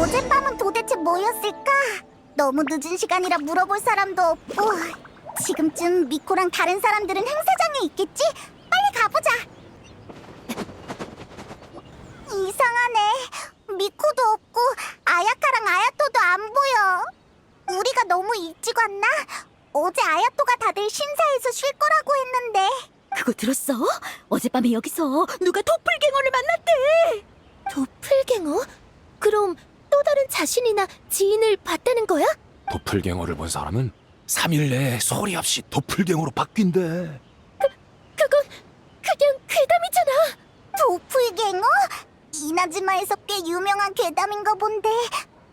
어젯밤은 도대체 뭐였을까? 너무 늦은 시간이라 물어볼 사람도 없고. 지금쯤 미코랑 다른 사람들은 행사장에 있겠지? 빨리 가보자. 이상하네. 미코도 없고 아야카랑 아야토도 안 보여. 우리가 너무 일찍 왔나? 어제 아야토가 다들 신사에서 쉴 거라고 했는데. 그거 들었어? 어젯밤에 여기서 누가 도플갱어를 만났대. 도플갱어? 그럼 또 다른 자신이나 지인을 봤다는 거야? 도플갱어를 본 사람은 3일 내에 소리 없이 도플갱어로 바뀐대. 그건 그냥 괴담이잖아. 도플갱어? 이나즈마에서 꽤 유명한 괴담인가 본데.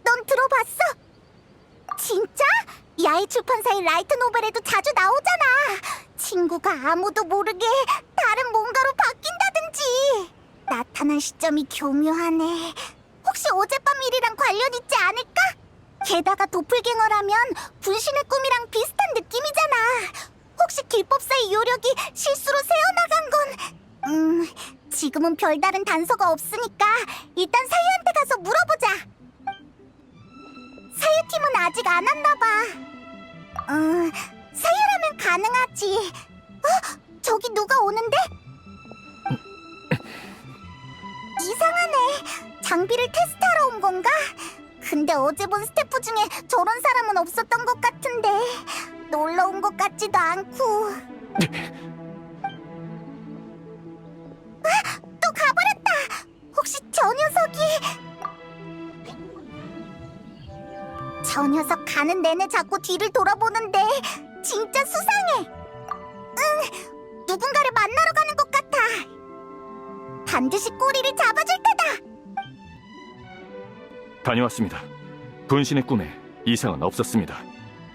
넌 들어봤어? 진짜? 야이 출판사의 라이트 노벨에도 자주 나오잖아. 친구가 아무도 모르게 다른 뭔가로 바뀐다든지. 나타난 시점이 교묘하네. 혹시 어젯밤 일이랑 관련 있지 않을까? 게다가 도플갱어라면 분신의 꿈이랑 비슷한 느낌이잖아. 혹시 길법사의 요력이 실수로 새어나간 건... 지금은 별다른 단서가 없으니까 일단 사유한테 가서 물어보자. 사유팀은 아직 안 왔나 봐. 사유라면 가능하지. 저기 누가 오는데? 이상하네. 장비를 테스트하러 온 건가? 근데 어제 본 스태프 중에 저런 사람은 없었던 것 같은데. 놀러 온 것 같지도 않고. 또 가버렸다. 혹시 저 녀석이... 저 녀석 가는 내내 자꾸 뒤를 돌아보는데 진짜 수상해. 누군가를 만나러 가는 것 같아. 반드시 꼬리를 잡아줄 테다. 다녀왔습니다. 분신의 꿈에 이상은 없었습니다.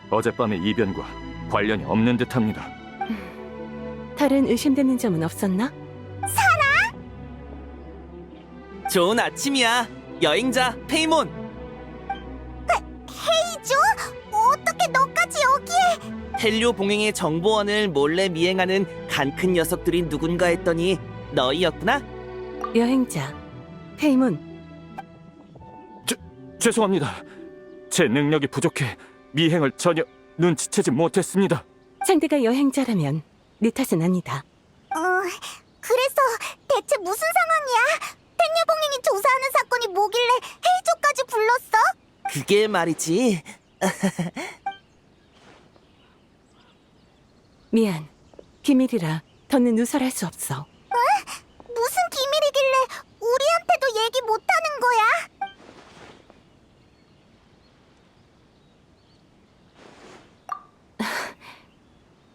어젯밤의 이변과 관련이 없는 듯합니다. 다른 의심되는 점은 없었나? 좋은 아침이야. 여행자 페이몬. 헤이조? 어떻게 너까지 여기에? 헬료 봉행의 정보원을 몰래 미행하는 간큰 녀석들이 누군가 했더니 너희였구나? 여행자 페이몬. 죄송합니다. 제 능력이 부족해 미행을 전혀 눈치채지 못했습니다. 상대가 여행자라면 네 탓은 아니다. 그래서 대체 무슨 상황이야? 텐녀봉행이 조사하는 사건이 뭐길래 헤이조까지 불렀어? 그게 말이지. 미안. 비밀이라 더는 누설할 수 없어. 무슨 비밀이길래 우리한테도 얘기 못하는 거야?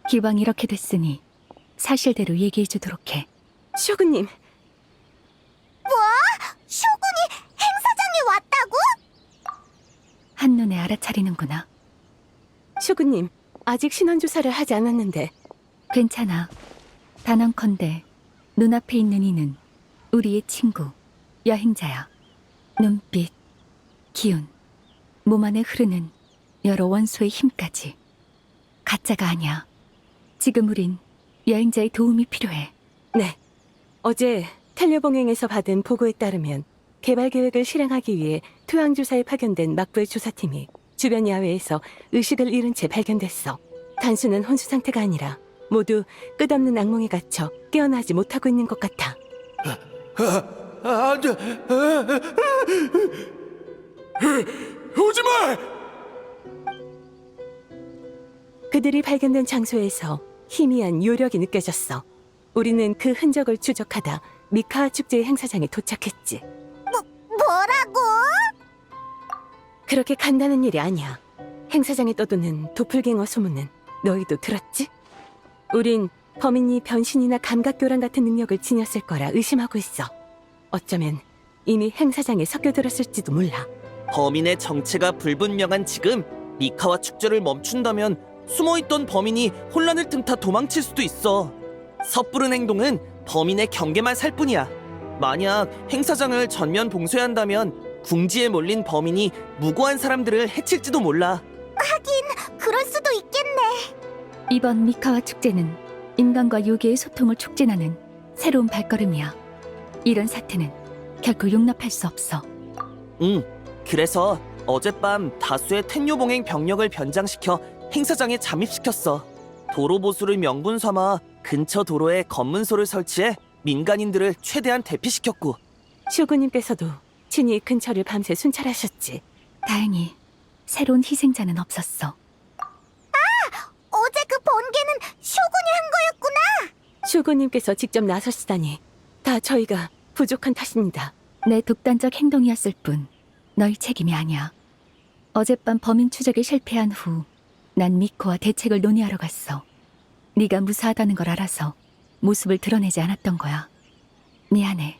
기왕 이렇게 됐으니 사실대로 얘기해주도록 해. 쇼군님, 뭐? 쇼군이 행사장에 왔다고? 한눈에 알아차리는구나. 쇼군님, 아직 신원조사를 하지 않았는데. 괜찮아. 단언컨대 눈앞에 있는 이는 우리의 친구, 여행자야. 눈빛, 기운, 몸 안에 흐르는 여러 원소의 힘까지. 가짜가 아니야. 지금 우린 여행자의 도움이 필요해. 네, 어제 텔레봉행에서 받은 보고에 따르면 개발 계획을 실행하기 위해 토양조사에 파견된 막부의 조사팀이 주변 야외에서 의식을 잃은 채 발견됐어. 단순한 혼수 상태가 아니라 모두 끝없는 악몽에 갇혀 깨어나지 못하고 있는 것 같아. 안 돼. 오지 마! 그들이 발견된 장소에서 희미한 요력이 느껴졌어. 우리는 그 흔적을 추적하다 미카아 축제의 행사장에 도착했지. 뭐라고? 그렇게 간단한 일이 아니야. 행사장에 떠도는 도플갱어 소문은 너희도 들었지? 우린 범인이 변신이나 감각교란 같은 능력을 지녔을 거라 의심하고 있어. 어쩌면 이미 행사장에 섞여들었을지도 몰라. 범인의 정체가 불분명한 지금 미카와 축제를 멈춘다면 숨어있던 범인이 혼란을 틈타 도망칠 수도 있어. 섣부른 행동은 범인의 경계만 살 뿐이야. 만약 행사장을 전면 봉쇄한다면 궁지에 몰린 범인이 무고한 사람들을 해칠지도 몰라. 그럴 수도 있겠네. 이번 미카와 축제는 인간과 요괴의 소통을 촉진하는 새로운 발걸음이야. 이런 사태는 결코 용납할 수 없어. 응, 그래서 어젯밤 다수의 텐뇨봉행 병력을 변장시켜 행사장에 잠입시켰어. 도로 보수를 명분 삼아 근처 도로에 검문소를 설치해 민간인들을 최대한 대피시켰고. 슈구님께서도 친히 근처를 밤새 순찰하셨지. 다행히 새로운 희생자는 없었어. 어제 그 번개는 쇼군이 한 거였구나. 슈구님께서 직접 나서시다니 다 저희가 부족한 탓입니다. 내 독단적 행동이었을 뿐 너희 책임이 아니야. 어젯밤 범인 추적에 실패한 후 난 미코와 대책을 논의하러 갔어. 네가 무사하다는 걸 알아서 모습을 드러내지 않았던 거야. 미안해.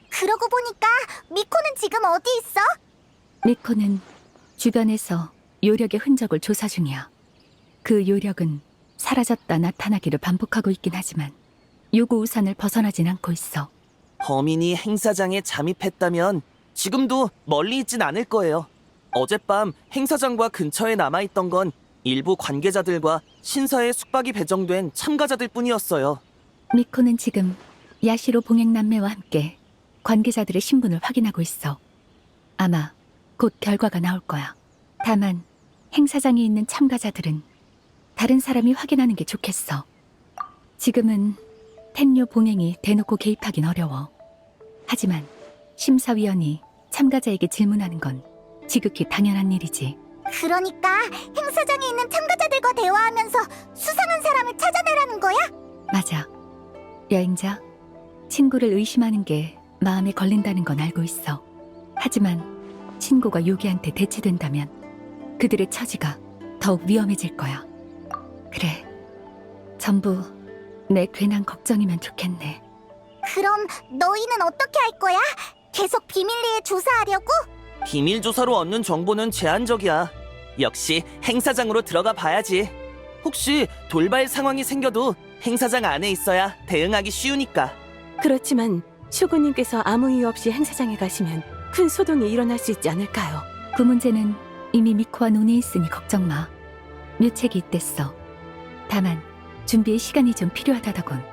그러고 보니까 미코는 지금 어디 있어? 미코는 주변에서 요력의 흔적을 조사 중이야. 그 요력은 사라졌다 나타나기를 반복하고 있긴 하지만 요구 우산을 벗어나진 않고 있어. 범인이 행사장에 잠입했다면 지금도 멀리 있진 않을 거예요. 어젯밤 행사장과 근처에 남아있던 건 일부 관계자들과 신사에 숙박이 배정된 참가자들 뿐이었어요. 미코는 지금 야시로 봉행남매와 함께 관계자들의 신분을 확인하고 있어. 아마 곧 결과가 나올 거야. 다만 행사장에 있는 참가자들은 다른 사람이 확인하는 게 좋겠어. 지금은 텐뇨 봉행이 대놓고 개입하긴 어려워. 하지만 심사위원이 참가자에게 질문하는 건 지극히 당연한 일이지. 그러니까 행사장에 있는 참가자들과 대화하면서 수상한 사람을 찾아내라는 거야? 맞아. 여행자, 친구를 의심하는 게 마음에 걸린다는 건 알고 있어. 하지만 친구가 요기한테 대체된다면 그들의 처지가 더욱 위험해질 거야. 그래. 전부 내 괜한 걱정이면 좋겠네. 그럼 너희는 어떻게 할 거야? 계속 비밀리에 조사하려고? 비밀 조사로 얻는 정보는 제한적이야. 역시 행사장으로 들어가 봐야지. 혹시 돌발 상황이 생겨도 행사장 안에 있어야 대응하기 쉬우니까. 그렇지만 슈구님께서 아무 이유 없이 행사장에 가시면 큰 소동이 일어날 수 있지 않을까요? 그 문제는 이미 미코와 논의했으니 걱정 마. 묘책이 있댔어. 다만 준비에 시간이 좀 필요하다더군.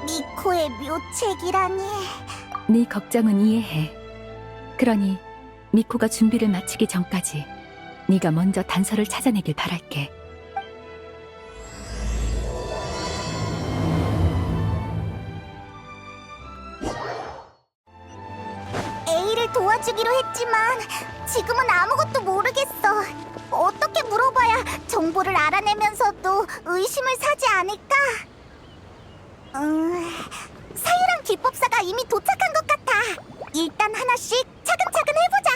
미코의 묘책이라니. 네 걱정은 이해해. 그러니 미코가 준비를 마치기 전까지 네가 먼저 단서를 찾아내길 바랄게. A를 도와주기로 했지만 지금은 아무것도 모르겠어. 어떻게 물어봐야 정보를 알아내면서도 의심을 사지 않을까? 사유랑 기법사가 이미 도착한 것 같아. 일단 하나씩 차근차근 해보자.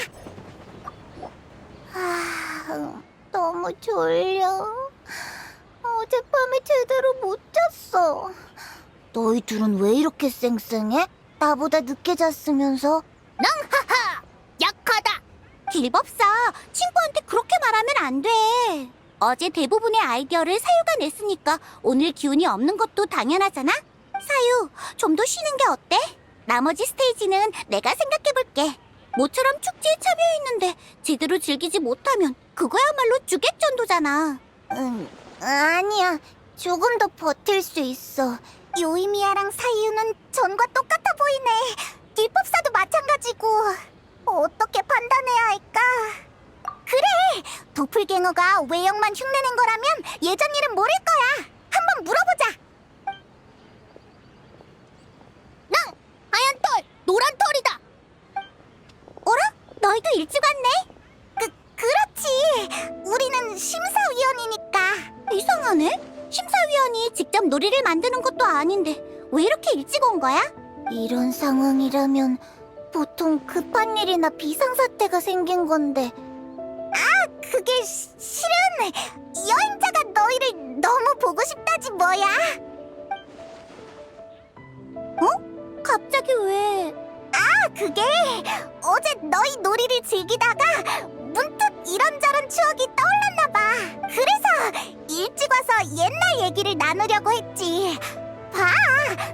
너무 졸려. 어젯밤에 제대로 못 잤어. 너희 둘은 왜 이렇게 쌩쌩해? 나보다 늦게 잤으면서. 낭하하! 약하다! 길법사, 친구한테 그렇게 말하면 안 돼. 어제 대부분의 아이디어를 사유가 냈으니까 오늘 기운이 없는 것도 당연하잖아? 사유, 좀 더 쉬는 게 어때? 나머지 스테이지는 내가 생각해볼게. 모처럼 축제에 참여했는데 제대로 즐기지 못하면 그거야말로 주객전도잖아. 아니야. 조금 더 버틸 수 있어. 요이미야랑 사유는 전과 똑같아 보이네. 길법사도 마찬가지고. 어떻게 판단해야 할까? 그래! 도플갱어가 외형만 흉내낸 거라면 예전 일은 모를 거야. 한번 물어보자. 랑! 하얀 털! 노란 털이다! 어라? 너희도 일찍 왔네? 그렇지. 우리는 심사위원이니까. 이상하네? 심사위원이 직접 놀이를 만드는 것도 아닌데 왜 이렇게 일찍 온 거야? 이런 상황이라면 보통 급한 일이나 비상사태가 생긴 건데. 그게 실은 여행자가 너희를 너무 보고 싶다지 뭐야. 어? 갑자기 왜? 그게 어제 너희 놀이를 즐기다가 문득 이런저런 추억이 떠올랐나 봐. 그래서 일찍 와서 옛날 얘기를 나누려고 했지. 봐,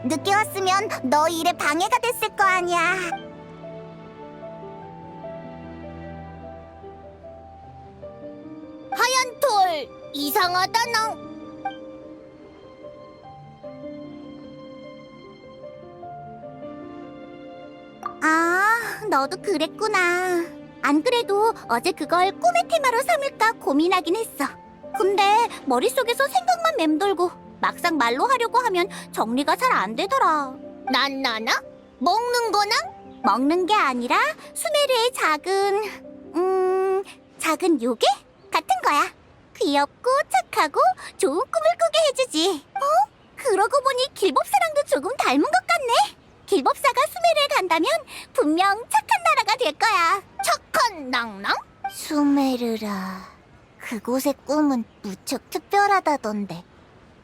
늦게 왔으면 너희 일에 방해가 됐을 거 아니야. 하얀 털, 이상하다 너. 아, 너도 그랬구나. 안 그래도 어제 그걸 꿈의 테마로 삼을까 고민하긴 했어. 근데 머릿속에서 생각만 맴돌고 막상 말로 하려고 하면 정리가 잘 안 되더라. 나나? 먹는 거나? 먹는 게 아니라 수메르의 작은 요괴? 같은 거야. 귀엽고 착하고 좋은 꿈을 꾸게 해주지. 그러고 보니 길법사랑도 조금 닮은 것 같네. 길법사가 수메르에 간다면 분명 착한 나라가 될 거야. 착한 낭낭? 수메르라. 그곳의 꿈은 무척 특별하다던데.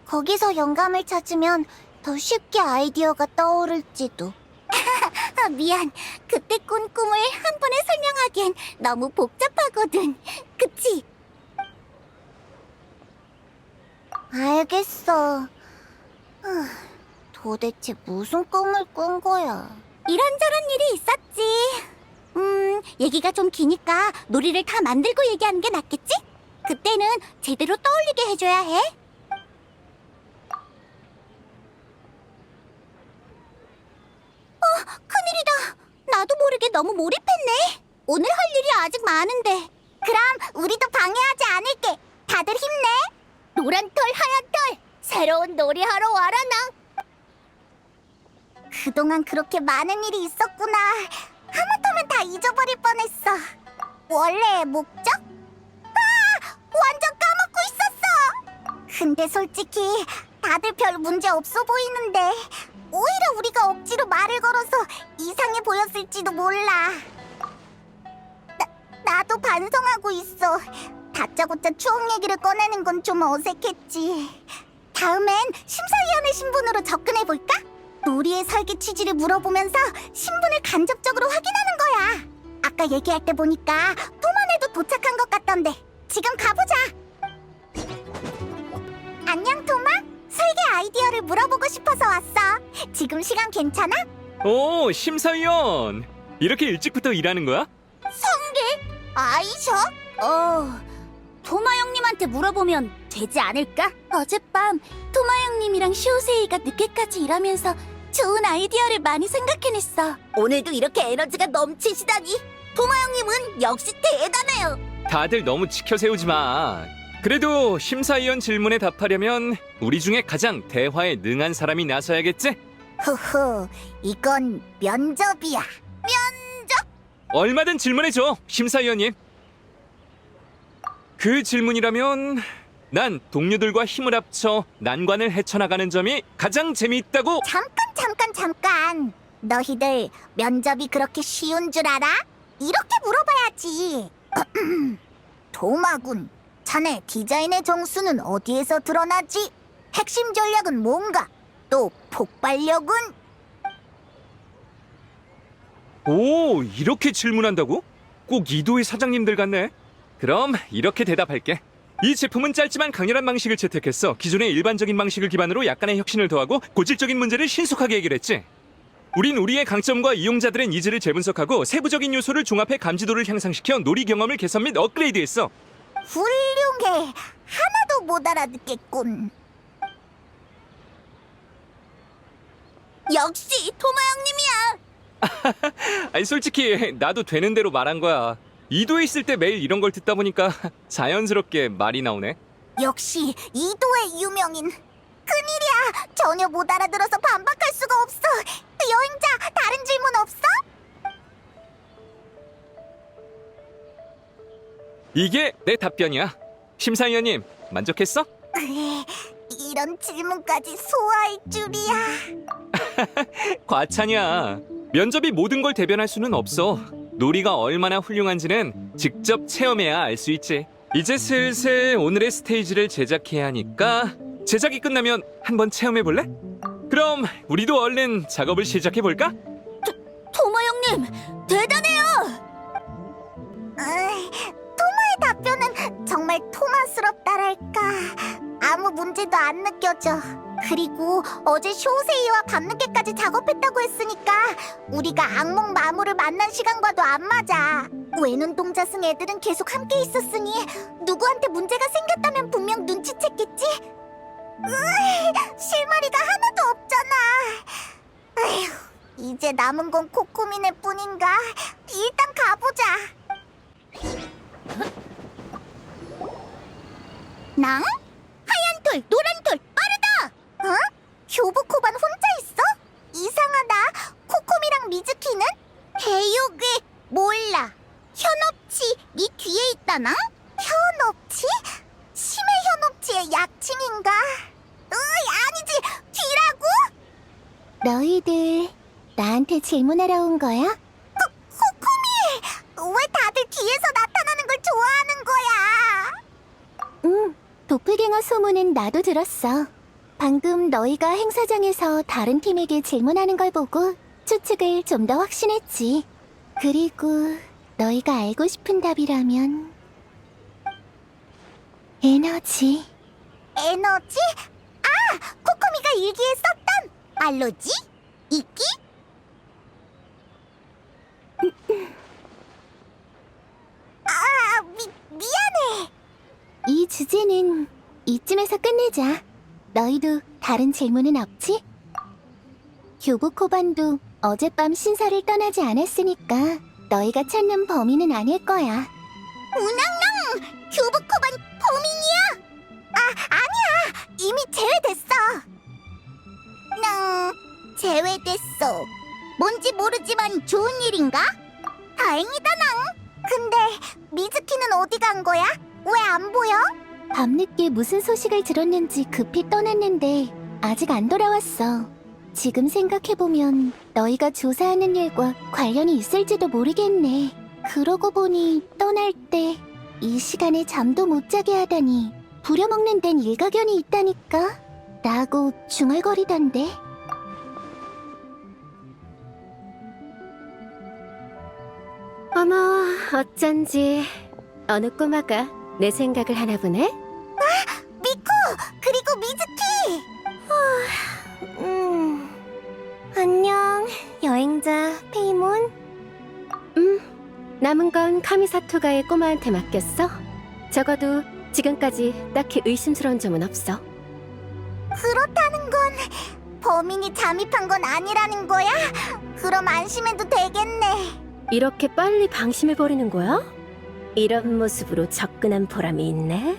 거기서 영감을 찾으면 더 쉽게 아이디어가 떠오를지도. 미안. 그때 꾼 꿈을 한 번에 설명하기엔 너무 복잡하거든. 그치? 알겠어. 도대체 무슨 꿈을 꾼 거야? 이런저런 일이 있었지. 얘기가 좀 기니까 놀이를 다 만들고 얘기하는 게 낫겠지? 그때는 제대로 떠올리게 해줘야 해. 큰일이다. 나도 모르게 너무 몰입했네. 오늘 할 일이 아직 많은데. 그럼 우리도 방해하지 않을게. 다들 힘내. 노란 털, 하얀 털. 새로운 놀이하러 와라나. 그동안 그렇게 많은 일이 있었구나. 하마터면 다 잊어버릴 뻔했어. 원래의 목적? 완전 까먹고 있었어. 근데 솔직히 다들 별 문제 없어 보이는데 오히려 우리가 억지로 말을 걸어서 이상해 보였을지도 몰라. 나도 반성하고 있어. 다짜고짜 추억 얘기를 꺼내는 건 좀 어색했지. 다음엔 심사위원회 신분으로 접근해볼까? 놀이의 설계 취지를 물어보면서 신분을 간접적으로 확인하는 거야. 아까 얘기할 때 보니까 토만에도 도착한 것 같던데. 지금 가보자. 안녕, 토마. 설계 아이디어를 물어보고 싶어서 왔어. 지금 시간 괜찮아? 오, 심사위원! 이렇게 일찍부터 일하는 거야? 성게? 아이셔? 토마 형님한테 물어보면 되지 않을까? 어젯밤 토마 형님이랑 시오세이가 늦게까지 일하면서 좋은 아이디어를 많이 생각해냈어. 오늘도 이렇게 에너지가 넘치시다니. 토마 형님은 역시 대단해요. 다들 너무 지켜 세우지 마. 그래도 심사위원 질문에 답하려면 우리 중에 가장 대화에 능한 사람이 나서야겠지? 후후, 이건 면접이야. 얼마든 질문해줘, 심사위원님. 그 질문이라면 난 동료들과 힘을 합쳐 난관을 헤쳐나가는 점이 가장 재미있다고. 잠깐. 너희들 면접이 그렇게 쉬운 줄 알아? 이렇게 물어봐야지. 도마군, 자네 디자인의 정수는 어디에서 드러나지? 핵심 전략은 뭔가? 또 폭발력은? 오, 이렇게 질문한다고? 꼭 이도의 사장님들 같네. 그럼 이렇게 대답할게. 이 제품은 짧지만 강렬한 방식을 채택했어. 기존의 일반적인 방식을 기반으로 약간의 혁신을 더하고 고질적인 문제를 신속하게 해결했지. 우린 우리의 강점과 이용자들의 니즈를 재분석하고 세부적인 요소를 종합해 감지도를 향상시켜 놀이 경험을 개선 및 업그레이드했어. 훌륭해. 하나도 못 알아듣겠군. 역시 토마 형님이야. 아니 솔직히 나도 되는 대로 말한 거야. 이도에 있을 때 매일 이런 걸 듣다 보니까 자연스럽게 말이 나오네. 역시 이도의 유명인. 큰일이야. 전혀 못 알아들어서 반박할 수가 없어. 여행자, 다른 질문 없어? 이게 내 답변이야. 심사위원님 만족했어? 이런 질문까지 소화할 줄이야. 과찬이야. 면접이 모든 걸 대변할 수는 없어. 놀이가 얼마나 훌륭한지는 직접 체험해야 알 수 있지. 이제 슬슬 오늘의 스테이지를 제작해야 하니까 제작이 끝나면 한번 체험해 볼래? 그럼 우리도 얼른 작업을 시작해 볼까? 토마 형님, 대단해요. 토마의 답변은 정말 토마스럽다랄까. 아무 문제도 안 느껴져. 그리고 어제 쇼세이와 밤늦게까지 작업했다고 했으니까 우리가 악몽 마무를 만난 시간과도 안 맞아. 외눈동자승 애들은 계속 함께 있었으니 누구한테 문제가 생겼다면 분명 눈치챘겠지? 실마리가 하나도 없잖아. 이제 남은 건 코코미네 뿐인가? 일단 가보자. 낭? 하얀 돌, 노란 돌, 빠르다! 어? 교부코반 혼자 있어? 이상하다. 코코미랑 미즈키는? 대육이 몰라. 현업치 네 뒤에 있다나? 현업치? 심해 현업치의 약칭인가? 아니지, 뒤라고? 너희들 나한테 질문하러 온 거야? 코코미! 왜 다들 뒤에서 나타나는 걸 좋아하는 거야? 응, 도플갱어 소문은 나도 들었어. 방금 너희가 행사장에서 다른 팀에게 질문하는 걸 보고 추측을 좀 더 확신했지. 그리고 너희가 알고 싶은 답이라면 에너지. 에너지? 아! 코코미가 일기에 썼던 알로지? 이끼? 미안해. 이 주제는 이쯤에서 끝내자. 너희도 다른 질문은 없지? 교부코반도 어젯밤 신사를 떠나지 않았으니까 너희가 찾는 범인은 아닐 거야. 우낭랑! 교부코반 범인이야? 아니야. 이미 제외됐어. 제외됐어. 뭔지 모르지만 좋은 일인가? 다행이다, 낭. 근데 미즈키는 어디 간 거야? 왜 안 보여? 밤늦게 무슨 소식을 들었는지 급히 떠났는데 아직 안 돌아왔어. 지금 생각해보면 너희가 조사하는 일과 관련이 있을지도 모르겠네. 그러고 보니 떠날 때 이 시간에 잠도 못 자게 하다니 부려먹는 데는 일가견이 있다니까? 라고 중얼거리던데. 어머, 어쩐지 어느 꼬마가 내 생각을 하나 보네? 미코! 그리고 미즈키! 안녕, 여행자 페이몬. 남은 건 카미사토가의 꼬마한테 맡겼어. 적어도 지금까지 딱히 의심스러운 점은 없어. 그렇다는 건 범인이 잠입한 건 아니라는 거야? 그럼 안심해도 되겠네. 이렇게 빨리 방심해버리는 거야? 이런 모습으로 접근한 보람이 있네.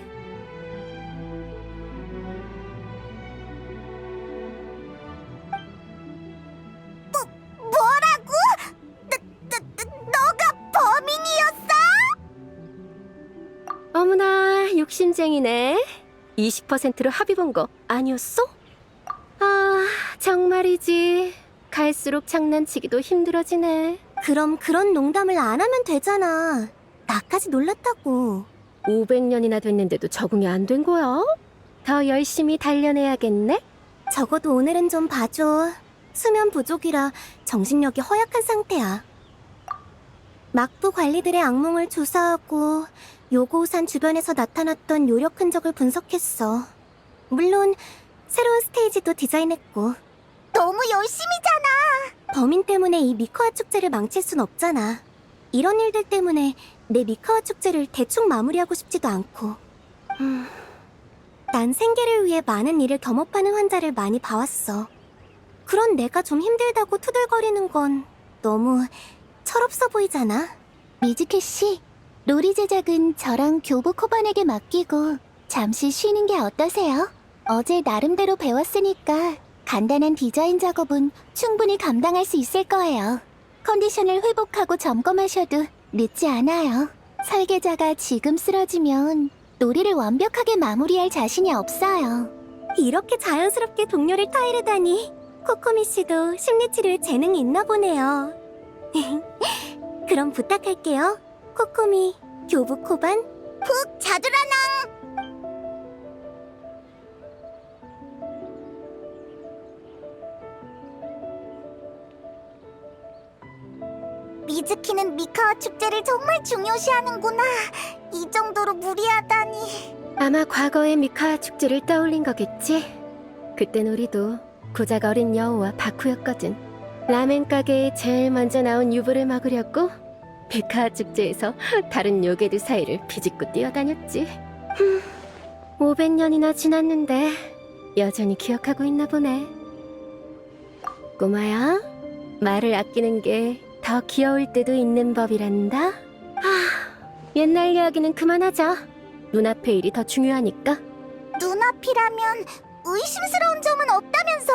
뭐라고? 너가 범인이었어? 어머나, 욕심쟁이네. 20%로 합의 본 거 아니었어? 아, 정말이지. 갈수록 장난치기도 힘들어지네. 그럼 그런 농담을 안 하면 되잖아. 나까지 놀랐다고. 500년이나 됐는데도 적응이 안 된 거야? 더 열심히 단련해야겠네? 적어도 오늘은 좀 봐줘. 수면 부족이라 정신력이 허약한 상태야. 막부 관리들의 악몽을 조사하고 요고우산 주변에서 나타났던 요력 흔적을 분석했어. 물론 새로운 스테이지도 디자인했고. 너무 열심히잖아. 범인 때문에 이 미카와 축제를 망칠 순 없잖아. 이런 일들 때문에 내 미카와 축제를 대충 마무리하고 싶지도 않고. 난 생계를 위해 많은 일을 겸업하는 환자를 많이 봐왔어. 그런 내가 좀 힘들다고 투덜거리는 건 너무 철없어 보이잖아. 미즈키 씨, 놀이 제작은 저랑 교부 코반에게 맡기고 잠시 쉬는 게 어떠세요? 어제 나름대로 배웠으니까 간단한 디자인 작업은 충분히 감당할 수 있을 거예요. 컨디션을 회복하고 점검하셔도 늦지 않아요. 설계자가 지금 쓰러지면 놀이를 완벽하게 마무리할 자신이 없어요. 이렇게 자연스럽게 동료를 타이르다니. 코코미 씨도 심리치료에 재능이 있나 보네요. 그럼 부탁할게요. 코코미, 교부 코반. 푹 자두라낭. 미즈키는 미카와 축제를 정말 중요시하는구나. 이 정도로 무리하다니. 아마 과거의 미카 축제를 떠올린 거겠지? 그땐 우리도 고작 어린 여우와 바쿠였거든. 라멘 가게에 제일 먼저 나온 유부를 먹으려고 미카 축제에서 다른 요괴들 사이를 비집고 뛰어다녔지. 500년이나 지났는데 여전히 기억하고 있나 보네. 꼬마야, 말을 아끼는 게 더 귀여울 때도 있는 법이란다. 옛날 이야기는 그만하자. 눈앞의 일이 더 중요하니까. 눈앞이라면 의심스러운 점은 없다면서.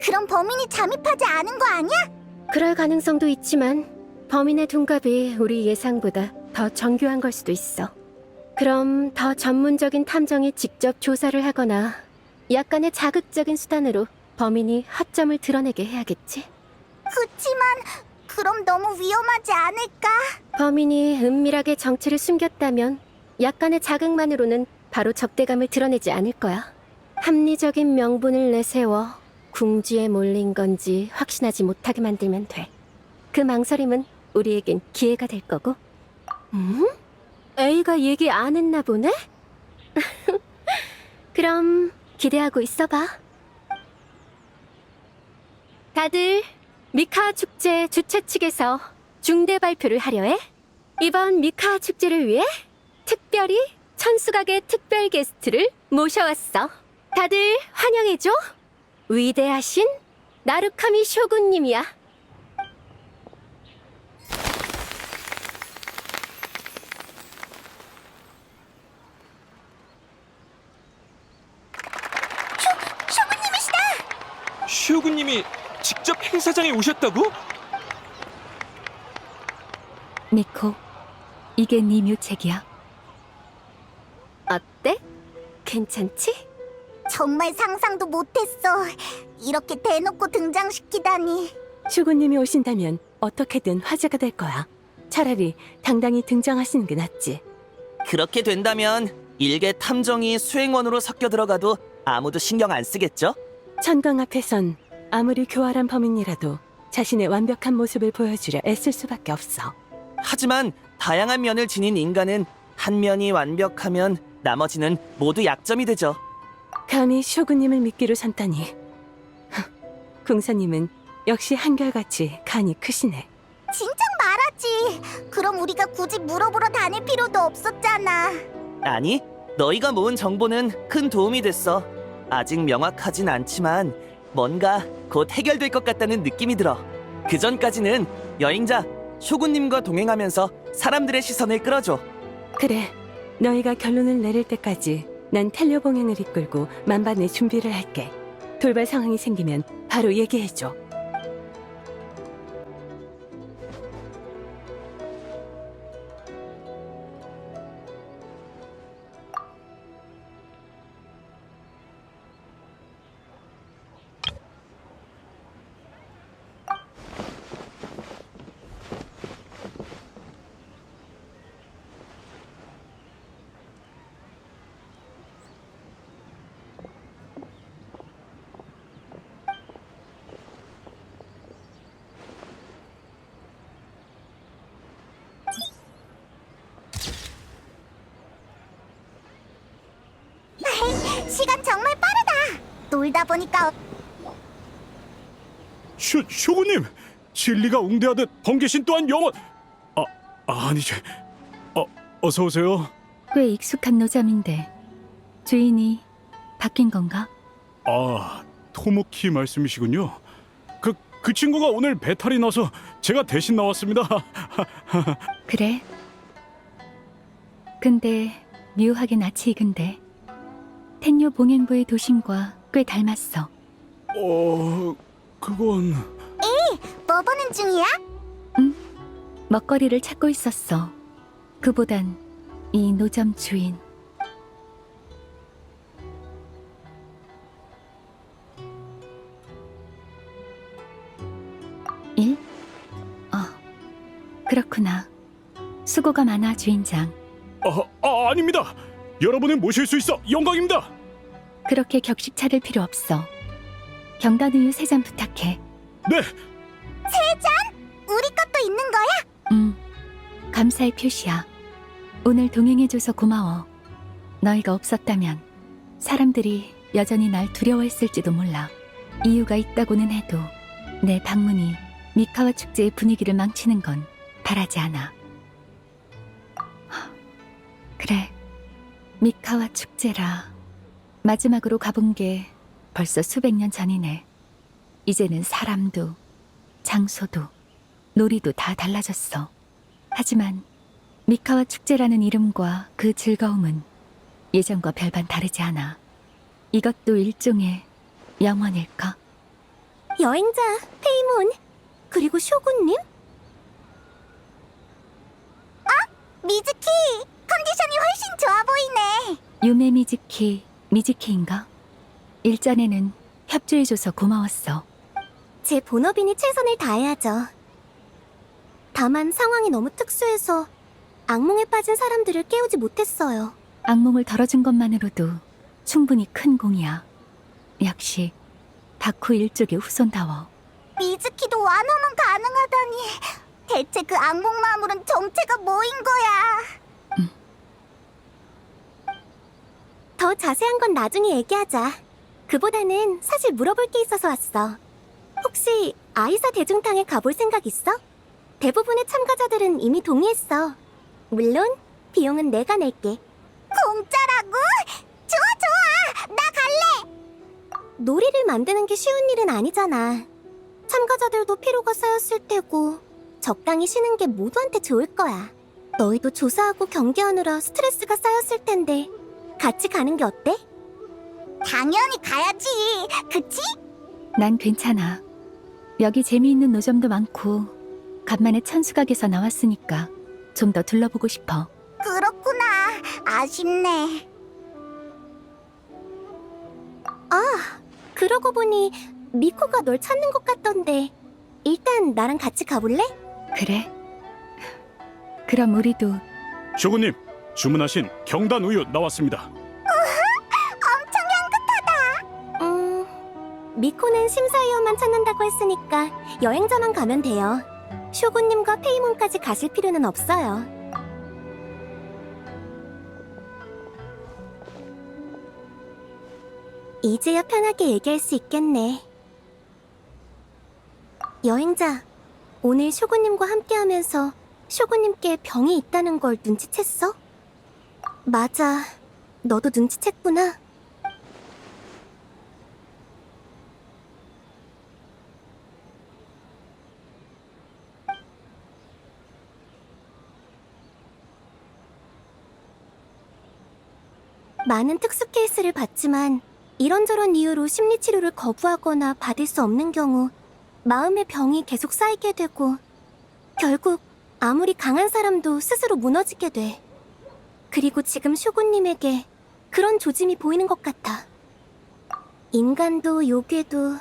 그럼 범인이 잠입하지 않은 거 아니야? 그럴 가능성도 있지만 범인의 둔갑이 우리 예상보다 더 정교한 걸 수도 있어. 그럼 더 전문적인 탐정이 직접 조사를 하거나 약간의 자극적인 수단으로 범인이 허점을 드러내게 해야겠지. 그치만 그럼 너무 위험하지 않을까? 범인이 은밀하게 정체를 숨겼다면 약간의 자극만으로는 바로 적대감을 드러내지 않을 거야. 합리적인 명분을 내세워 궁지에 몰린 건지 확신하지 못하게 만들면 돼. 그 망설임은 우리에겐 기회가 될 거고. A가 얘기 안 했나 보네? 그럼 기대하고 있어봐. 다들 미카 축제 주최 측에서 중대 발표를 하려 해. 이번 미카 축제를 위해 특별히 천수각의 특별 게스트를 모셔왔어. 다들 환영해줘. 위대하신 나루카미 쇼군님이야. 쇼군님이시다! 쇼군님이 직접 행사장에 오셨다고? 미코, 이게 네 묘책이야. 어때? 괜찮지? 정말 상상도 못했어. 이렇게 대놓고 등장시키다니. 슈구님이 오신다면 어떻게든 화제가 될 거야. 차라리 당당히 등장하시는 게 낫지. 그렇게 된다면 일개 탐정이 수행원으로 섞여 들어가도 아무도 신경 안 쓰겠죠? 천광 앞에선 아무리 교활한 범인이라도 자신의 완벽한 모습을 보여주려 애쓸 수밖에 없어. 하지만 다양한 면을 지닌 인간은 한 면이 완벽하면 나머지는 모두 약점이 되죠. 감히 쇼구님을 미끼로 삼다니. 궁사님은 역시 한결같이 간이 크시네. 진작 말하지. 그럼 우리가 굳이 물어보러 다닐 필요도 없었잖아. 아니, 너희가 모은 정보는 큰 도움이 됐어. 아직 명확하진 않지만 뭔가 곧 해결될 것 같다는 느낌이 들어. 그 전까지는 여행자 쇼군님과 동행하면서 사람들의 시선을 끌어줘. 그래, 너희가 결론을 내릴 때까지 난 텔료 봉행을 이끌고 만반의 준비를 할게. 돌발 상황이 생기면 바로 얘기해줘. 시간 정말 빠르다. 놀다 보니까 쇼군님! 진리가 웅대하듯 번개신 또한 영원... 아니지... 어서 오세요. 꽤 익숙한 노점인데 주인이 바뀐 건가? 토모키 말씀이시군요. 그 친구가 오늘 배탈이 나서 제가 대신 나왔습니다. 그래? 근데 묘하게 낯이 익은데 텐요 봉행부의 도심과 꽤 닮았어. 그건... 뭐 보는 중이야? 먹거리를 찾고 있었어. 그보단 이 노점 주인. 일? 그렇구나. 수고가 많아, 주인장. 아닙니다. 여러분을 모실 수 있어 영광입니다. 그렇게 격식 차릴 필요 없어. 경단우유 3잔 부탁해. 네. 우리 것도 있는 거야? 감사의 표시야. 오늘 동행해줘서 고마워. 너희가 없었다면 사람들이 여전히 날 두려워했을지도 몰라. 이유가 있다고는 해도 내 방문이 미카와 축제의 분위기를 망치는 건 바라지 않아. 그래, 미카와 축제라. 마지막으로 가본 게 벌써 수백 년 전이네. 이제는 사람도 장소도 놀이도 다 달라졌어. 하지만 미카와 축제라는 이름과 그 즐거움은 예전과 별반 다르지 않아. 이것도 일종의 영원일까? 여행자, 페이몬, 그리고 쇼군님? 미즈키, 컨디션이 훨씬 좋아 보이네. 유메 미즈키인가? 일전에는 협조해줘서 고마웠어. 제 본업이니 최선을 다해야죠. 다만 상황이 너무 특수해서 악몽에 빠진 사람들을 깨우지 못했어요. 악몽을 덜어준 것만으로도 충분히 큰 공이야. 역시 바쿠 일족의 후손다워. 미즈키도 완화만 가능하다니. 대체 그 악몽 마물은 정체가 뭐인 거야? 더 자세한 건 나중에 얘기하자. 그보다는 사실 물어볼 게 있어서 왔어. 혹시 아이사 대중탕에 가볼 생각 있어? 대부분의 참가자들은 이미 동의했어. 물론 비용은 내가 낼게. 공짜라고? 좋아, 나 갈래. 놀이를 만드는 게 쉬운 일은 아니잖아. 참가자들도 피로가 쌓였을 테고 적당히 쉬는 게 모두한테 좋을 거야. 너희도 조사하고 경기하느라 스트레스가 쌓였을 텐데 같이 가는 게 어때? 당연히 가야지. 그치? 난 괜찮아. 여기 재미있는 노점도 많고 간만에 천수각에서 나왔으니까 좀 더 둘러보고 싶어. 그렇구나. 아쉽네. 그러고 보니 미코가 널 찾는 것 같던데 일단 나랑 같이 가볼래? 그래? 그럼 우리도 쇼군님, 주문하신 경단 우유 나왔습니다. 미코는 심사위원만 찾는다고 했으니까 여행자만 가면 돼요. 쇼군님과 페이몬까지 가실 필요는 없어요. 이제야 편하게 얘기할 수 있겠네. 여행자, 오늘 쇼군님과 함께하면서 쇼군님께 병이 있다는 걸 눈치챘어? 맞아, 너도 눈치챘구나. 많은 특수 케이스를 봤지만 이런저런 이유로 심리치료를 거부하거나 받을 수 없는 경우 마음의 병이 계속 쌓이게 되고 결국 아무리 강한 사람도 스스로 무너지게 돼. 그리고 지금 쇼군님에게 그런 조짐이 보이는 것 같아. 인간도 요괴도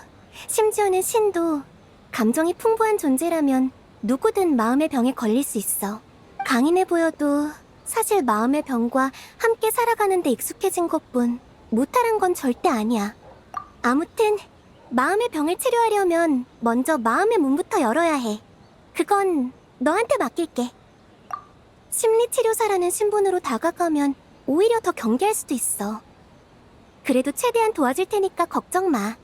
심지어는 신도 감정이 풍부한 존재라면 누구든 마음의 병에 걸릴 수 있어. 강인해 보여도 사실 마음의 병과 함께 살아가는 데 익숙해진 것뿐 무탈한 건 절대 아니야. 아무튼 마음의 병을 치료하려면 먼저 마음의 문부터 열어야 해. 그건 너한테 맡길게. 심리치료사라는 신분으로 다가가면 오히려 더 경계할 수도 있어. 그래도 최대한 도와줄 테니까 걱정 마.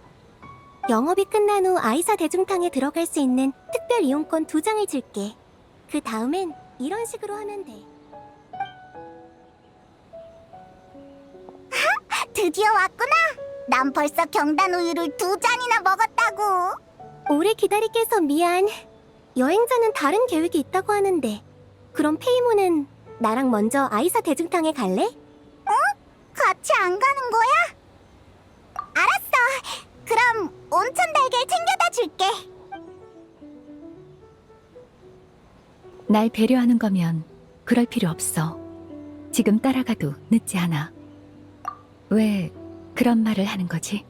영업이 끝난 후 아이사 대중탕에 들어갈 수 있는 특별 이용권 2장을 줄게. 그 다음엔 이런 식으로 하면 돼. 드디어 왔구나. 난 벌써 경단 우유를 2잔이나 먹었다고. 오래 기다리게 해서 미안. 여행자는 다른 계획이 있다고 하는데 그럼 페이모는 나랑 먼저 아이사 대중탕에 갈래? 같이 안 가는 거야? 알았어. 그럼 온천 달걀 챙겨다 줄게. 날 배려하는 거면 그럴 필요 없어. 지금 따라가도 늦지 않아. 왜 그런 말을 하는 거지?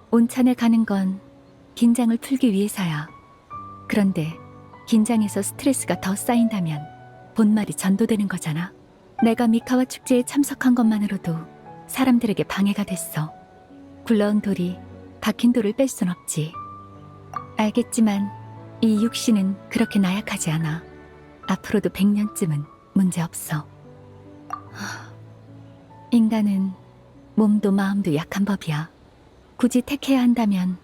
온천에 가는 건 긴장을 풀기 위해서야. 그런데 긴장해서 스트레스가 더 쌓인다면 본말이 전도되는 거잖아. 내가 미카와 축제에 참석한 것만으로도 사람들에게 방해가 됐어. 굴러온 돌이 박힌 돌을 뺄 순 없지. 알겠지만 이 육신은 그렇게 나약하지 않아. 앞으로도 100년쯤은 문제없어. 인간은 몸도 마음도 약한 법이야. 굳이 택해야 한다면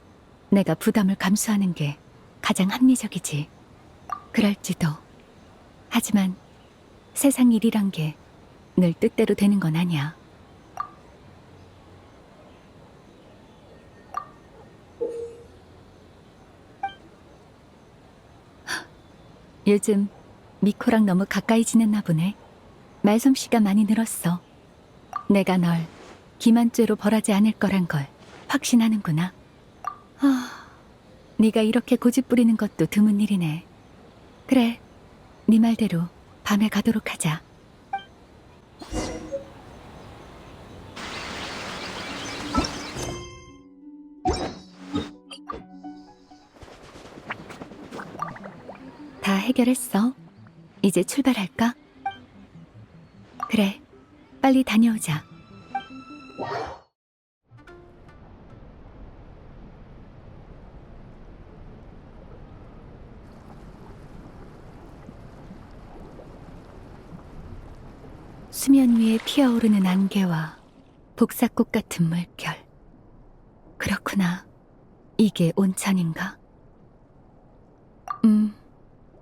내가 부담을 감수하는 게 가장 합리적이지. 그럴지도. 하지만 세상 일이란 게 늘 뜻대로 되는 건 아니야. 요즘 미코랑 너무 가까이 지냈나 보네. 말솜씨가 많이 늘었어. 내가 널 기만죄로 벌하지 않을 거란 걸 확신하는구나. 네가 이렇게 고집 부리는 것도 드문 일이네. 그래, 네 말대로 밤에 가도록 하자. 다 해결했어. 이제 출발할까? 그래, 빨리 다녀오자. 수면 위에 피어오르는 안개와 복사꽃 같은 물결. 그렇구나. 이게 온천인가?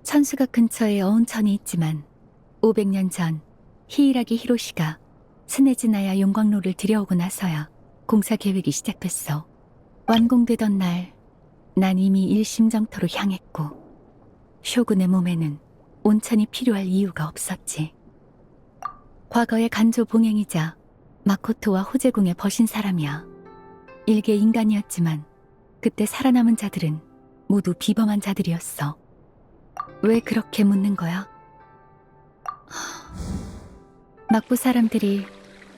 천수각 근처에 어온천이 있지만 500년 전 히이라기 히로시가 스네즈나야 용광로를 들여오고 나서야 공사 계획이 시작됐어. 완공되던 날, 난 이미 일심정토로 향했고 쇼군의 몸에는 온천이 필요할 이유가 없었지. 과거의 간조 봉행이자 마코토와 호제궁의 버신 사람이야. 일개 인간이었지만 그때 살아남은 자들은 모두 비범한 자들이었어. 왜 그렇게 묻는 거야? 막부 사람들이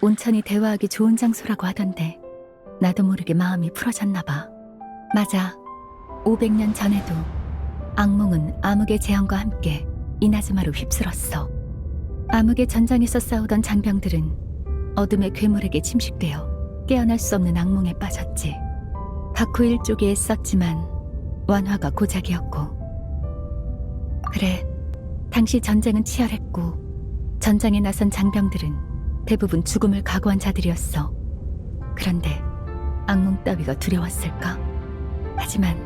온천이 대화하기 좋은 장소라고 하던데 나도 모르게 마음이 풀어졌나 봐. 맞아. 500년 전에도 악몽은 암흑의 재앙과 함께 이나즈마로 휩쓸었어. 암흑의 전장에서 싸우던 장병들은 어둠의 괴물에게 침식되어 깨어날 수 없는 악몽에 빠졌지. 바쿠 일족이 애썼지만 완화가 고작이었고. 그래, 당시 전쟁은 치열했고 전장에 나선 장병들은 대부분 죽음을 각오한 자들이었어. 그런데 악몽 따위가 두려웠을까? 하지만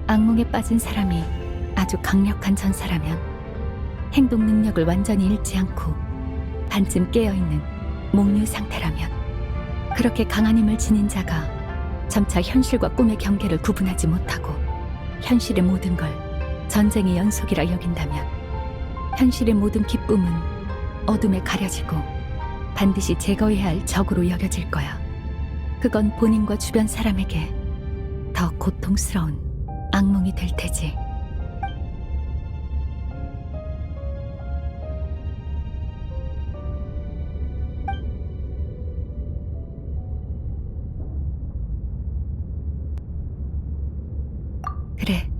악몽에 빠진 사람이 아주 강력한 전사라면, 행동 능력을 완전히 잃지 않고 반쯤 깨어있는 몽유 상태라면, 그렇게 강한 힘을 지닌 자가 점차 현실과 꿈의 경계를 구분하지 못하고 현실의 모든 걸 전쟁의 연속이라 여긴다면, 현실의 모든 기쁨은 어둠에 가려지고 반드시 제거해야 할 적으로 여겨질 거야. 그건 본인과 주변 사람에게 더 고통스러운 악몽이 될 테지. 그래.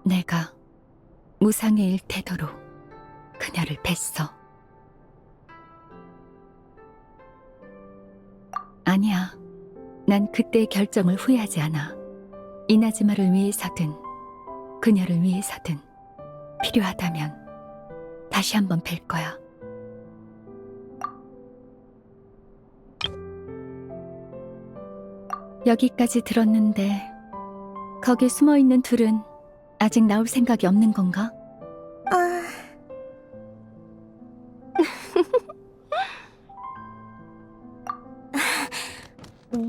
내가 무상의 일 태도로 그녀를 뵀어. 아니야. 난 그때의 결정을 후회하지 않아. 이나즈마를 위해서든 그녀를 위해서든 필요하다면 다시 한번 뵐 거야. 여기까지 들었는데 거기 숨어있는 둘은 아직 나올 생각이 없는 건가?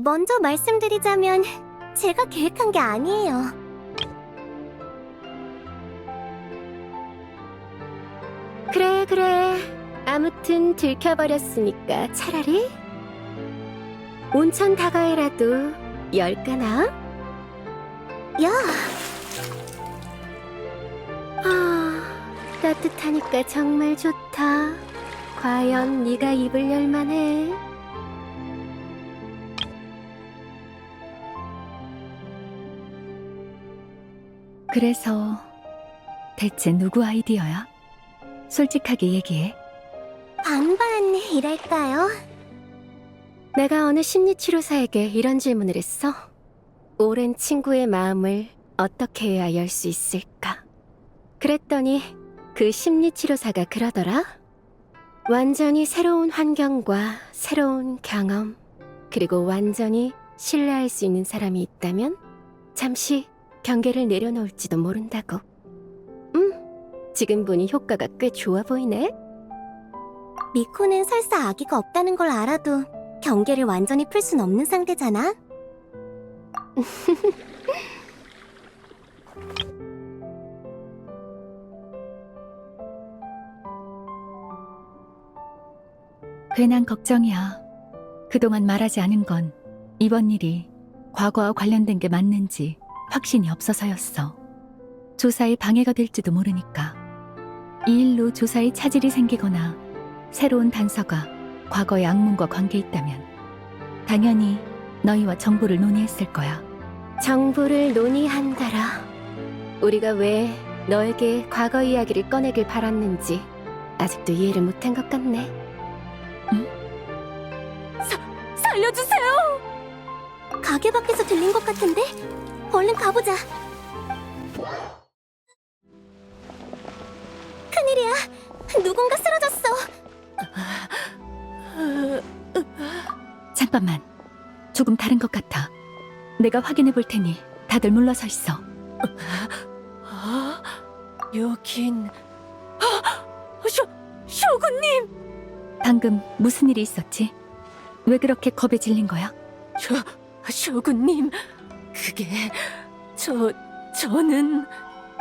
먼저 말씀드리자면 제가 계획한 게 아니에요. 그래. 아무튼 들켜버렸으니까 차라리 온천 다가에라도 열까나? 야, 따뜻하니까 정말 좋다. 과연 네가 입을 열만해? 그래서 대체 누구 아이디어야? 솔직하게 얘기해. 반반이랄까요? 내가 어느 심리치료사에게 이런 질문을 했어. 오랜 친구의 마음을 어떻게 해야 열 수 있을까? 그랬더니 그 심리치료사가 그러더라. 완전히 새로운 환경과 새로운 경험, 그리고 완전히 신뢰할 수 있는 사람이 있다면 잠시 경계를 내려놓을지도 모른다고. 지금 보니 효과가 꽤 좋아 보이네. 미코는 설사 아기가 없다는 걸 알아도 경계를 완전히 풀 순 없는 상태잖아. 괜한 걱정이야. 그동안 말하지 않은 건 이번 일이 과거와 관련된 게 맞는지 확신이 없어서였어. 조사에 방해가 될지도 모르니까. 이 일로 조사에 차질이 생기거나 새로운 단서가 과거의 악몽과 관계 있다면 당연히 너희와 정보를 논의했을 거야. 정보를 논의한다라. 우리가 왜 너에게 과거 이야기를 꺼내길 바랐는지 아직도 이해를 못한 것 같네. 살려주세요! 가게 밖에서 들린 것 같은데? 얼른 가보자. 큰일이야. 누군가 쓰러졌어. 잠깐만. 조금 다른 것 같아. 내가 확인해 볼 테니 다들 물러서 있어. 여긴 쇼군님! 방금 무슨 일이 있었지? 왜 그렇게 겁에 질린 거야? 쇼군님, 그게 저는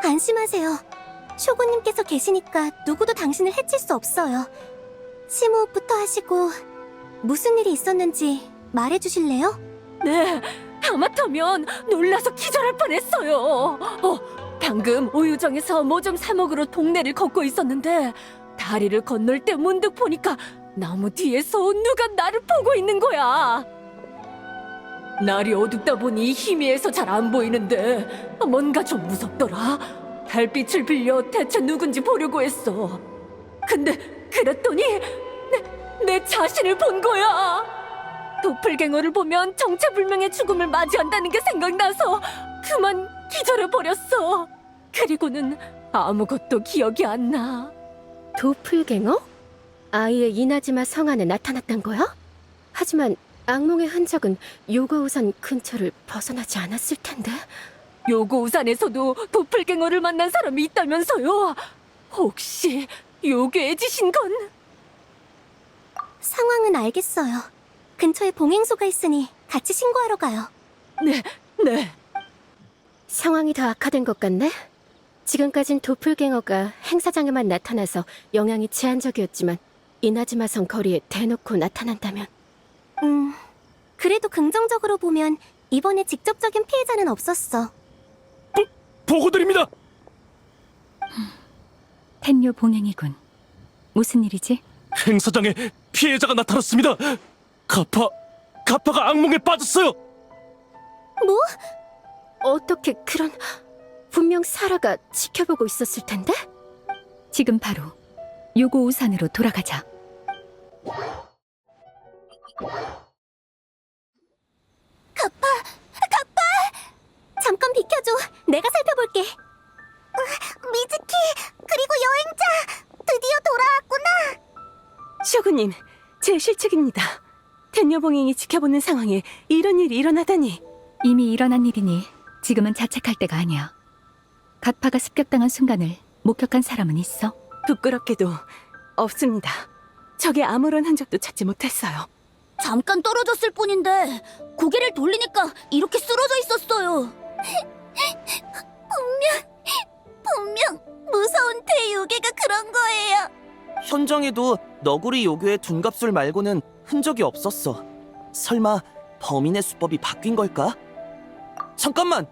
안심하세요. 쇼군님께서 계시니까 누구도 당신을 해칠 수 없어요. 심호흡부터 하시고 무슨 일이 있었는지 말해주실래요? 네, 하마터면 놀라서 기절할 뻔했어요. 방금 우유정에서 뭐 좀 사 먹으러 동네를 걷고 있었는데 다리를 건널 때 문득 보니까 나무 뒤에서 누가 나를 보고 있는 거야. 날이 어둡다 보니 희미해서 잘 안 보이는데 뭔가 좀 무섭더라. 달빛을 빌려 대체 누군지 보려고 했어. 근데 그랬더니 내 자신을 본 거야. 도플갱어를 보면 정체불명의 죽음을 맞이한다는 게 생각나서 그만 기절해버렸어. 그리고는 아무것도 기억이 안 나. 도플갱어? 아이의 이나즈마 성 안에 나타났단 거야? 하지만 악몽의 흔적은 요거우산 근처를 벗어나지 않았을 텐데. 요고우산에서도 도플갱어를 만난 사람이 있다면서요? 혹시 요괴의 짓인 건? 상황은 알겠어요. 근처에 봉행소가 있으니 같이 신고하러 가요. 네. 상황이 더 악화된 것 같네? 지금까진 도플갱어가 행사장에만 나타나서 영향이 제한적이었지만 이나즈마성 거리에 대놓고 나타난다면 그래도 긍정적으로 보면 이번에 직접적인 피해자는 없었어. 보고드립니다. 텐요 봉행이군. 무슨 일이지? 행사장에 피해자가 나타났습니다. 가파가 악몽에 빠졌어요. 뭐? 어떻게 그런... 분명 사라가 지켜보고 있었을 텐데? 지금 바로 요고우산으로 돌아가자. 가파! 잠깐 비켜줘. 내가 살펴볼게. 미즈키, 그리고 여행자! 드디어 돌아왔구나! 쇼군님, 제 실책입니다. 텐요봉행이 지켜보는 상황에 이런 일이 일어나다니. 이미 일어난 일이니 지금은 자책할 때가 아니야. 가파가 습격당한 순간을 목격한 사람은 있어? 부끄럽게도 없습니다. 적의 아무런 흔적도 찾지 못했어요. 잠깐 떨어졌을 뿐인데 고개를 돌리니까 이렇게 쓰러져 있었어요. 분명 무서운 대요괴가 그런 거예요. 현장에도 너구리 요괴의 둔갑술 말고는 흔적이 없었어. 설마 범인의 수법이 바뀐 걸까? 잠깐만!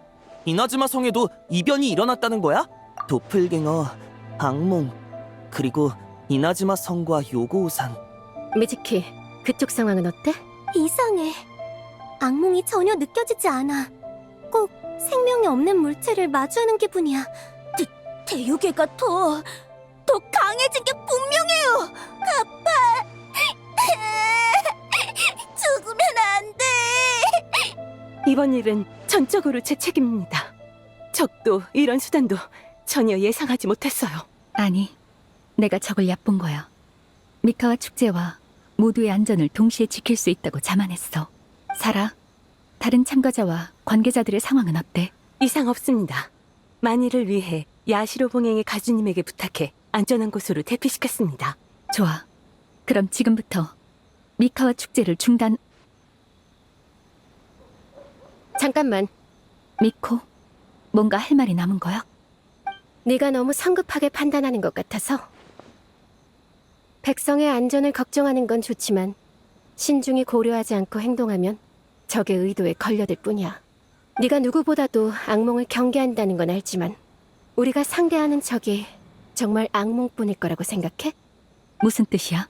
이나즈마 성에도 이변이 일어났다는 거야? 도플갱어, 악몽, 그리고 이나즈마 성과 요고우산. 미즈키, 그쪽 상황은 어때? 이상해. 악몽이 전혀 느껴지지 않아. 꼭 생명이 없는 물체를 마주하는 기분이야. 대요괴가 더 강해진 게 분명해요. 가파! 죽으면 안 돼. 이번 일은 전적으로 제 책임입니다. 적도 이런 수단도 전혀 예상하지 못했어요. 아니, 내가 적을 얕본 거야. 미카와 축제와 모두의 안전을 동시에 지킬 수 있다고 자만했어. 사라, 다른 참가자와 관계자들의 상황은 어때? 이상 없습니다. 만일을 위해 야시로 봉행의 가주님에게 부탁해 안전한 곳으로 대피시켰습니다. 좋아. 그럼 지금부터 미카와 축제를 중단... 잠깐만. 미코, 뭔가 할 말이 남은 거야? 네가 너무 성급하게 판단하는 것 같아서. 백성의 안전을 걱정하는 건 좋지만 신중히 고려하지 않고 행동하면 적의 의도에 걸려들 뿐이야. 네가 누구보다도 악몽을 경계한다는 건 알지만 우리가 상대하는 적이 정말 악몽뿐일 거라고 생각해? 무슨 뜻이야?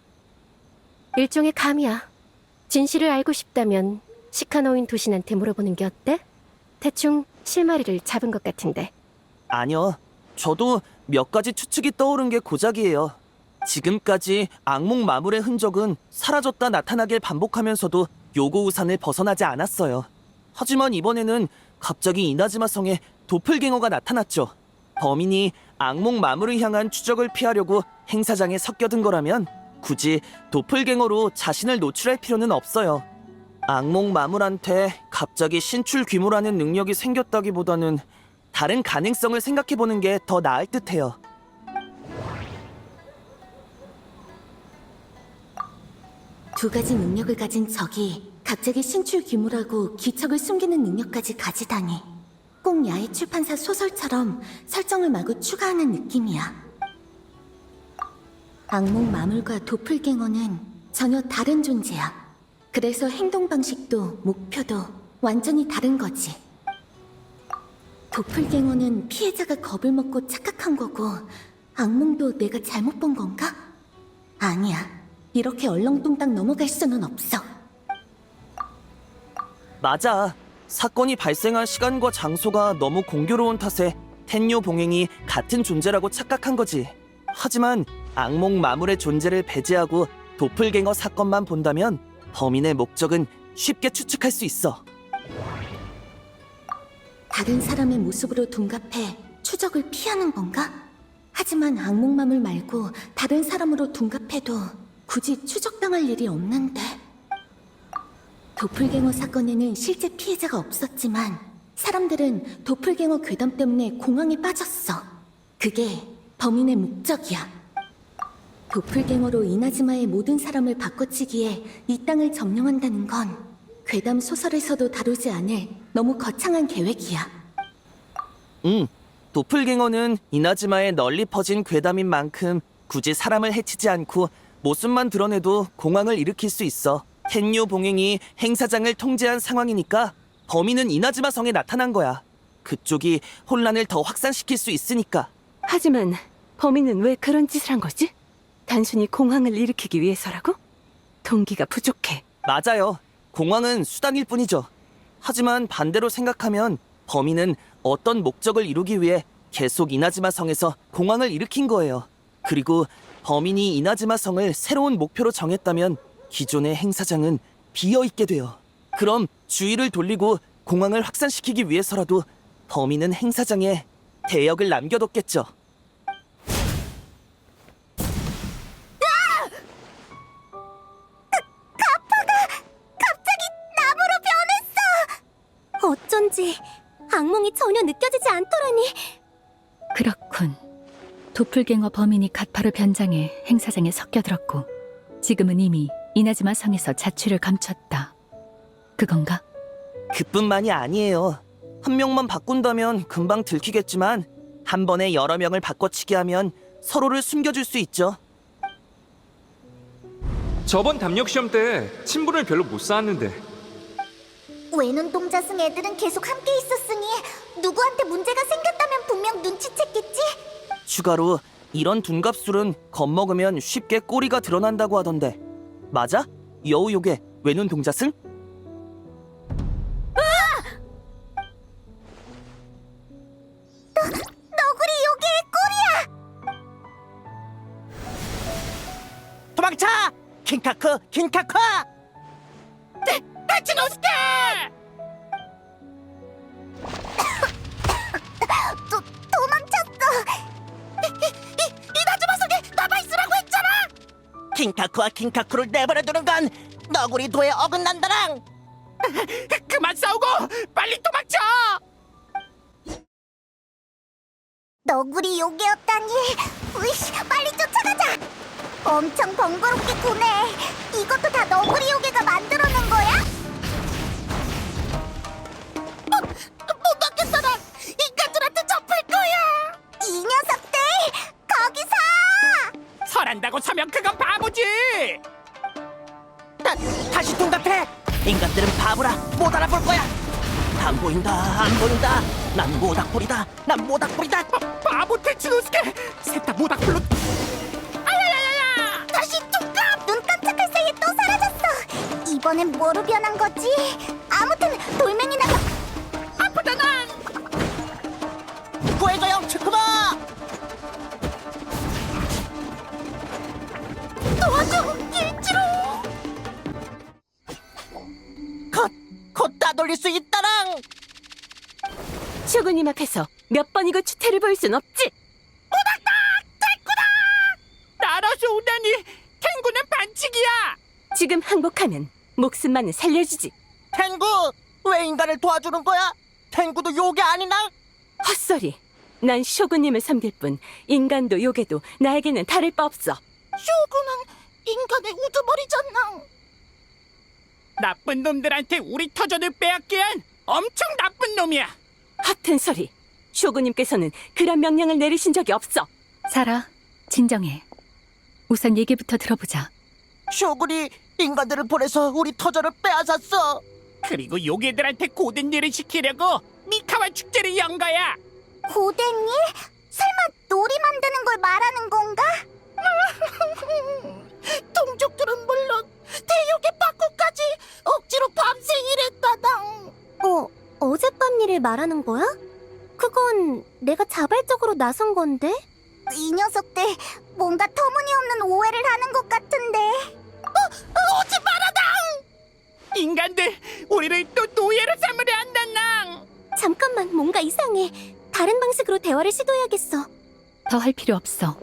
일종의 감이야. 진실을 알고 싶다면 시카노인 도신한테 물어보는 게 어때? 대충 실마리를 잡은 것 같은데. 아니요. 저도 몇 가지 추측이 떠오른 게 고작이에요. 지금까지 악몽 마물의 흔적은 사라졌다 나타나길 반복하면서도 요고우산을 벗어나지 않았어요. 하지만 이번에는 갑자기 이나즈마 성에 도플갱어가 나타났죠. 범인이 악몽 마물을 향한 추적을 피하려고 행사장에 섞여든 거라면 굳이 도플갱어로 자신을 노출할 필요는 없어요. 악몽 마물한테 갑자기 신출 귀모라는 능력이 생겼다기보다는 다른 가능성을 생각해보는 게 더 나을 듯해요. 두 가지 능력을 가진 적이 갑자기 신출 귀모라고 기척을 숨기는 능력까지 가지다니 꼭 야외 출판사 소설처럼 설정을 마구 추가하는 느낌이야. 악몽 마물과 도플갱어는 전혀 다른 존재야. 그래서 행동 방식도 목표도 완전히 다른 거지. 도플갱어는 피해자가 겁을 먹고 착각한 거고 악몽도 내가 잘못 본 건가? 아니야. 이렇게 얼렁뚱땅 넘어갈 수는 없어. 맞아. 사건이 발생한 시간과 장소가 너무 공교로운 탓에 텐요 봉행이 같은 존재라고 착각한 거지. 하지만 악몽 마물의 존재를 배제하고 도플갱어 사건만 본다면 범인의 목적은 쉽게 추측할 수 있어. 다른 사람의 모습으로 둔갑해 추적을 피하는 건가? 하지만 악몽 마물 말고 다른 사람으로 둔갑해도 굳이 추적당할 일이 없는데. 도플갱어 사건에는 실제 피해자가 없었지만 사람들은 도플갱어 괴담 때문에 공황에 빠졌어. 그게 범인의 목적이야. 도플갱어로 이나즈마의 모든 사람을 바꿔치기에 이 땅을 점령한다는 건 괴담 소설에서도 다루지 않을 너무 거창한 계획이야. 도플갱어는 이나즈마에 널리 퍼진 괴담인 만큼 굳이 사람을 해치지 않고 모습만 드러내도 공황을 일으킬 수 있어. 텐요 봉행이 행사장을 통제한 상황이니까 범인은 이나즈마 성에 나타난 거야. 그쪽이 혼란을 더 확산시킬 수 있으니까. 하지만 범인은 왜 그런 짓을 한 거지? 단순히 공황을 일으키기 위해서라고? 동기가 부족해. 맞아요. 공황은 수단일 뿐이죠. 하지만 반대로 생각하면 범인은 어떤 목적을 이루기 위해 계속 이나즈마 성에서 공황을 일으킨 거예요. 그리고 범인이 이나즈마 성을 새로운 목표로 정했다면 기존의 행사장은 비어있게 돼요. 그럼 주의를 돌리고 공황을 확산시키기 위해서라도 범인은 행사장에 대역을 남겨뒀겠죠. 갑자기 나무로 변했어! 어쩐지 악몽이 전혀 느껴지지 않더라니. 그렇군. 도플갱어 범인이 가파로 변장해 행사장에 섞여들었고 지금은 이미 이나즈마 성에서 자취를 감췄다. 그건가? 그뿐만이 아니에요. 한 명만 바꾼다면 금방 들키겠지만 한 번에 여러 명을 바꿔치기 하면 서로를 숨겨줄 수 있죠. 저번 담력 시험 때 친분을 별로 못 쌓았는데 외눈동자 승 애들은 계속 함께 있었으니 누구한테 문제가 생겼다면 분명 눈치챘겠지? 추가로 이런 둔갑술은 겁먹으면 쉽게 꼬리가 드러난다고 하던데 맞아? 여우요괴 외눈 동자승? 너구리 요괴의 꼬리야! 도망쳐! 킹카크! 킹카크! 다치노스케! 도망쳤어! 이나즈마 속에 남아있으라고 했잖아! 킹카크와 킹카크를 내버려두는 건 너구리 도에 어긋난다랑! 그만 싸우고 빨리 도망쳐! 너구리 요괴였다니. 으이씨, 빨리 쫓아가자. 엄청 번거롭게 구네. 이것도 다 너구리 요괴가 만들어낸 거야? 바보라, 못 알아볼 거야. 안 보인다, 안 보인다. 난 모닥불이다, 난 모닥불이다. 바보 테츠노스케! 셋 다 모닥불로 다시 뚝갑! 눈 깜짝할 사이에 또 사라졌어. 이번엔 뭐로 변한 거지? 아무튼 돌멩이 나가. 아프다 난! 구해줘요, 츠쿠마. 도와줘, 일지로. 곧 따돌릴 수 있다랑. 쇼군님 앞에서 몇 번이고 추태를 보일 순 없지. 나라서 오다니 탱구는 반칙이야! 지금 항복하면 목숨만은 살려주지. 탱구, 왜 인간을 도와주는 거야? 탱구도 요괴 아니나? 헛소리. 난 쇼군님을 섬길 뿐 인간도 요괴도 나에게는 다를 바 없어. 쇼군은 인간의 우두머리잖아. 나쁜 놈들한테 우리 터전을 빼앗기한 엄청 나쁜 놈이야! 허튼 소리. 쇼군님께서는 그런 명령을 내리신 적이 없어. 사라, 진정해. 우선 얘기부터 들어보자. 쇼군이 인간들을 보내서 우리 터전을 빼앗았어. 그리고 요괴들한테 고된 일을 시키려고 미카와 축제를 연 거야! 고된 일? 설마 놀이 만드는 걸 말하는 건가? 동족들은 물론 대요괴 빠꾸까지 억지로 밤새 일했다당. 어젯밤 일을 말하는 거야? 그건 내가 자발적으로 나선 건데? 이 녀석들 뭔가 터무니없는 오해를 하는 것 같은데. 오지 마라당! 인간들 우리를 또 노예로 삼으려 한다낭! 잠깐만, 뭔가 이상해. 다른 방식으로 대화를 시도해야겠어. 더 할 필요 없어.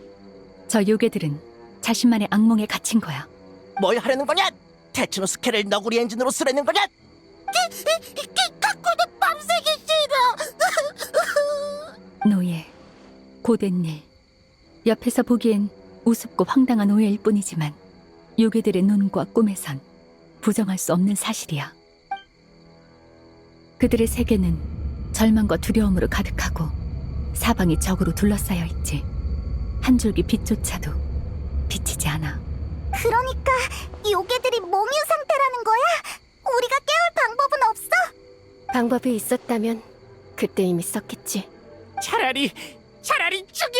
저 요괴들은 자신만의 악몽에 갇힌 거야. 뭘 하려는 거냐? 테츠노스케를 너구리 엔진으로 쓰려는 거냐? 갖고는 밤새기 싫어. 노예, 고된 일. 옆에서 보기엔 우습고 황당한 오해일 뿐이지만 요괴들의 눈과 꿈에선 부정할 수 없는 사실이야. 그들의 세계는 절망과 두려움으로 가득하고 사방이 적으로 둘러싸여 있지. 한 줄기 빛조차도 비치지 않아. 그러니까 요괴들이 몽유 상태라는 거야? 우리가 깨울 방법은 없어? 방법이 있었다면 그때 이미 썼겠지. 차라리 죽여!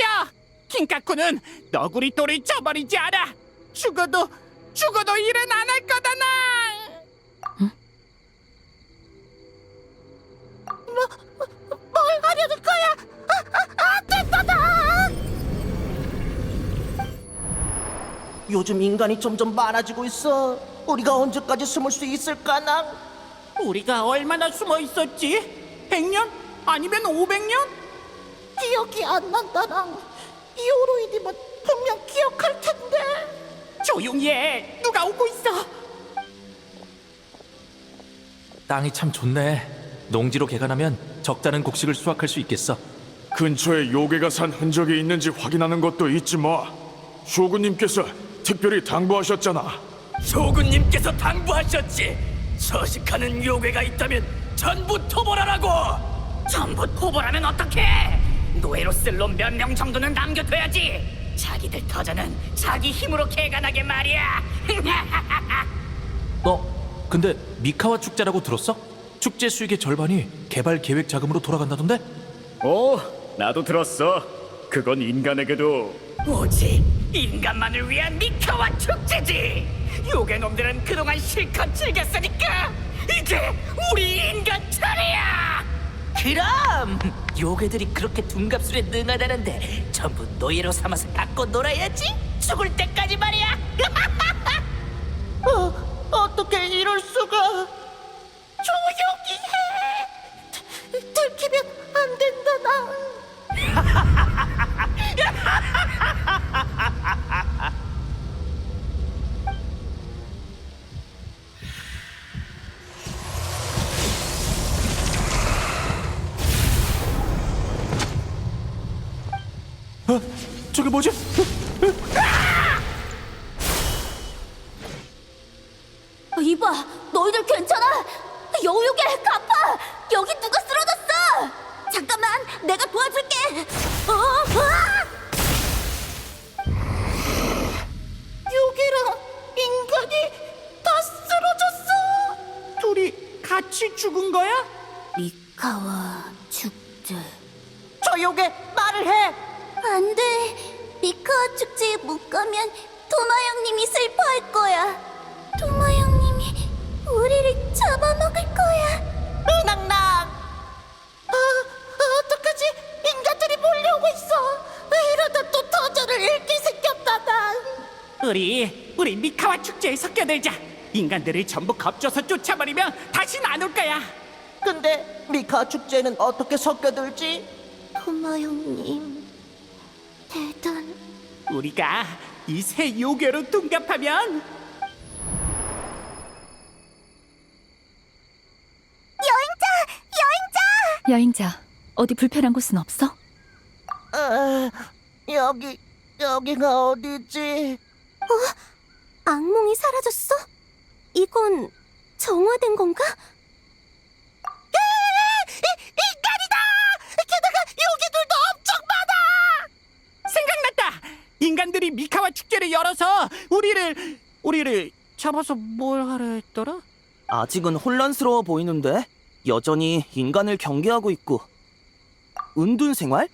킹카쿠는 너구리 돌을 쳐버리지 않아! 죽어도 일은 안 할 거다나! 뭘 하려는 거야? 됐다다! 요즘 인간이 점점 많아지고 있어. 우리가 언제까지 숨을 수 있을까나? 우리가 얼마나 숨어 있었지? 100년? 아니면 500년? 기억이 안 난다랑. 이오로이님은 분명 기억할 텐데. 조용히 해! 누가 오고 있어! 땅이 참 좋네. 농지로 개간하면 적잖은 곡식을 수확할 수 있겠어. 근처에 요괴가 산 흔적이 있는지 확인하는 것도 있지 뭐. 쇼군님께서 특별히 당부하셨잖아. 쇼군님께서 당부하셨지. 서식하는 요괴가 있다면 전부 토벌하라고. 전부 토벌하면 어떡해! 노예로 쓸 놈 몇 명 정도는 남겨둬야지! 자기들 터전은 자기 힘으로 개간하게 말이야! 근데 미카와 축제라고 들었어? 축제 수익의 절반이 개발 계획 자금으로 돌아간다던데? 나도 들었어. 그건 인간에게도 오직 인간만을 위한 미카와 축제지! 요괴놈들은 그동안 실컷 즐겼으니까 이제 우리 인간 차례야! 그럼 요괴들이 그렇게 둔갑술에 능하다는데 전부 노예로 삼아서 갖고 놀아야지. 죽을 때까지 말이야. 어떻게 이럴 수가? 조용히 해. 들키면 안 된다 나. 저게 뭐지? 이봐, 너희들 괜찮아? 여우요괴 갚아. 여기 누가 쓰러졌어? 잠깐만, 내가 도와줄게. 요괴랑 인간이 다 쓰러졌어. 둘이 미카와 축제. 저 요괴 말을 해! 안 돼. 미카와 축제에 못 가면 도마 형님이 슬퍼할 거야. 도마 형님이 우리를 잡아먹을 거야. 낭낭! 어떡하지? 인간들이 몰려오고 있어. 이러다 또 터전을 잃게 생겼다, 난. 우리 미카와 축제에 섞여들자. 인간들을 전부 겁줘서 쫓아버리면 다시는 안 올 거야. 근데 미카 축제는 어떻게 섞여들지? 도마 형님 대단. 우리가 이 새 요괴로 둔갑하면 여행자, 어디 불편한 곳은 없어? 여기가 어디지? 악몽이 사라졌어? 이건 정화된 건가? 인간이다! 게다가 요괴들도 엄청 많아! 생각났다. 인간들이 미카와 축제를 열어서 우리를 잡아서 뭘 하려 했더라? 아직은 혼란스러워 보이는데 여전히 인간을 경계하고 있고. 은둔 생활?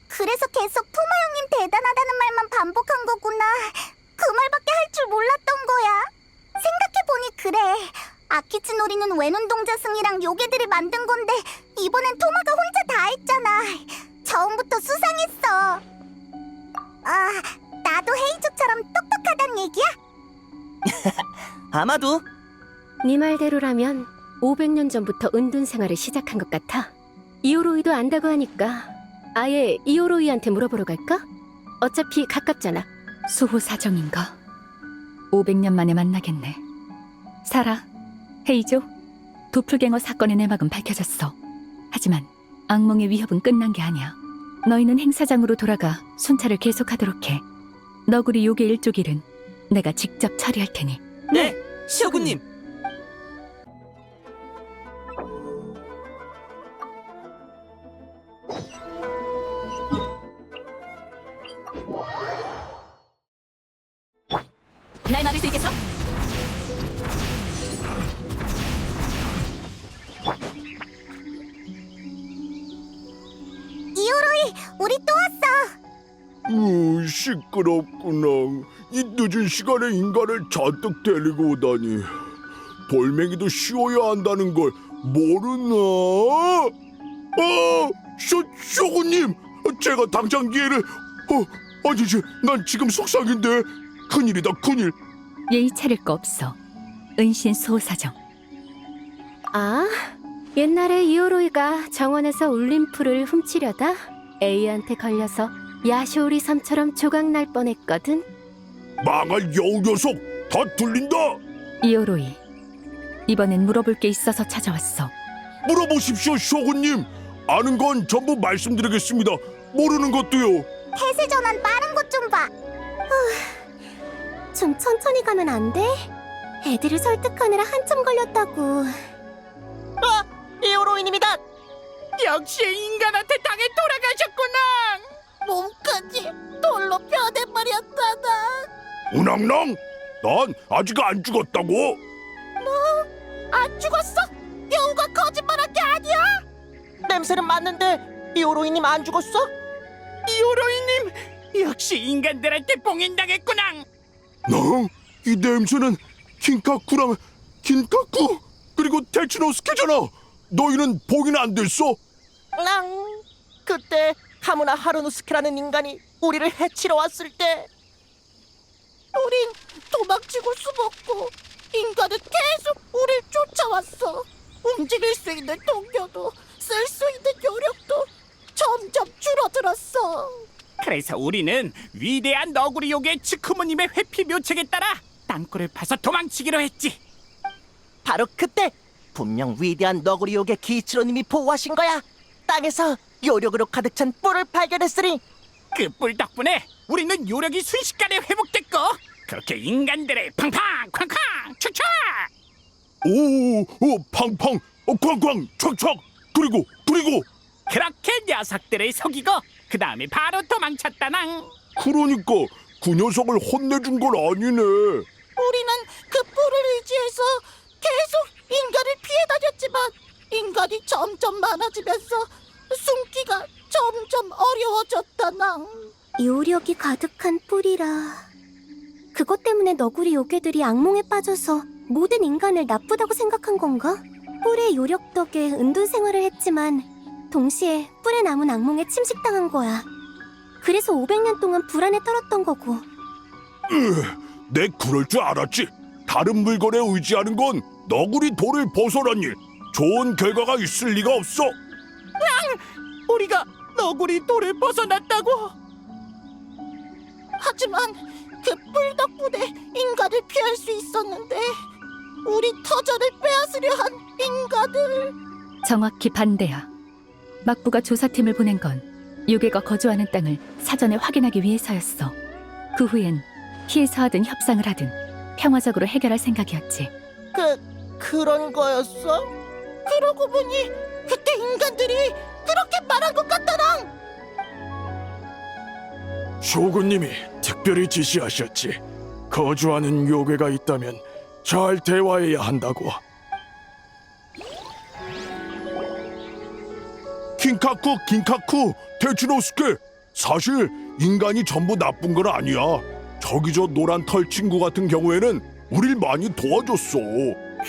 그래서 계속 토마 형님 대단하다는 말만 반복한 거구나. 그 말밖에 할 줄 몰랐던 거야. 생각해보니 그래. 아키츠 놀이는 외눈동자승이랑 요괴들이 만든 건데 이번엔 토마가 혼자 다 했잖아. 처음부터 수상했어. 나도 헤이즈처럼 똑똑하단 얘기야? 아마도. 네 말대로라면 500년 전부터 은둔 생활을 시작한 것 같아. 이오로이도 안다고 하니까 아예 이오로이한테 물어보러 갈까? 어차피 가깝잖아. 수호 사정인가? 500년 만에 만나겠네. 사라, 헤이조, 도플갱어 사건의 내막은 밝혀졌어. 하지만 악몽의 위협은 끝난 게 아니야. 너희는 행사장으로 돌아가 순찰을 계속하도록 해. 너구리 요괴 일족 일은 내가 직접 처리할 테니. 네, 쇼군님. 날 막을 수 있겠어? 이오로이, 우리 또 왔어. 시끄럽구나. 이 늦은 시간에 인간을 잔뜩 데리고 오다니. 돌멩이도 쉬어야 한다는 걸 모르나? 쇼군님! 제가 당장 이해를... 아니지, 난 지금 속상인데. 큰일이다, 큰일. 예의 차릴 거 없어. 은신 수호 사정. 아, 옛날에 이오로이가 정원에서 울림풀을 훔치려다 에이한테 걸려서 야쇼우리 섬처럼 조각날 뻔했거든. 망할 여우 녀석! 다 들린다! 이오로이, 이번엔 물어볼 게 있어서 찾아왔어. 물어보십시오, 쇼군님. 아는 건 전부 말씀드리겠습니다. 모르는 것도요. 폐쇄 전환 빠른 것 좀 봐. 좀 천천히 가면 안 돼? 애들을 설득하느라 한참 걸렸다고. 이오로이님이다! 역시 인간한테 당해 돌아가셨구나. 몸까지 돌로 펴내버렸잖아. 우낭랑, 난 아직 안 죽었다고. 안 죽었어? 여우가 거짓말한 게 아니야? 냄새는 맞는데 이오로이님 안 죽었어? 이오로이님 역시 인간들한테 봉인당했구나. 이 냄새는 긴카쿠랑 긴카쿠 그리고 테치노스케잖아. 너희는 봉인 안 됐어? 그때 카무나 하루노스케라는 인간이 우리를 해치러 왔을 때 우린 도망치고 숨었고 인간은 계속 우릴 쫓아왔어. 움직일 수 있는 동료도 쓸 수 있는 요력도 점점 줄어들었어. 그래서 우리는 위대한 너구리 요괴 츠쿠모님의 회피 묘책에 따라 땅굴을 파서 도망치기로 했지. 바로 그때 분명 위대한 너구리 요괴 기치로님이 보호하신 거야. 땅에서 요력으로 가득 찬 뿔을 발견했으니 그 뿔 덕분에 우리는 요력이 순식간에 회복됐고 그렇게 인간들의 팡팡 쾅쾅 촥촥 오, 팡팡, 쾅쾅, 촥촥. 그리고 그렇게 녀석들을 속이고 그 다음에 바로 도망쳤다낭. 그러니까 그 녀석을 혼내준 건 아니네. 우리는 그 뿔을 의지해서 계속 인간을 피해 다녔지만 인간이 점점 많아지면서 숨기가 점점 어려워졌다낭. 요력이 가득한 뿔이라. 그것 때문에 너구리 요괴들이 악몽에 빠져서 모든 인간을 나쁘다고 생각한 건가? 뿔의 요력 덕에 은둔 생활을 했지만 동시에 뿔에 남은 악몽에 침식당한 거야. 그래서 500년 동안 불안에 떨었던 거고. 내 그럴 줄 알았지. 다른 물건에 의지하는 건 너구리 돌을 벗어나니 좋은 결과가 있을 리가 없어. 우리가 너구리 돌을 벗어났다고? 하지만 그 뿔 덕분에 인간을 피할 수 있었는데 우리 터전을 빼앗으려 한 인간을. 정확히 반대야. 막부가 조사팀을 보낸 건 요괴가 거주하는 땅을 사전에 확인하기 위해서였어. 그 후엔 피해서 하든 협상을 하든 평화적으로 해결할 생각이었지. 그런 거였어? 그러고 보니 그때 인간들이 그렇게 말한 것 같다랑. 쇼군님이 특별히 지시하셨지. 거주하는 요괴가 있다면 잘 대화해야 한다고. 긴카쿠, 테츠노스케. 사실 인간이 전부 나쁜 건 아니야. 저기 저 노란 털 친구 같은 경우에는 우릴 많이 도와줬어.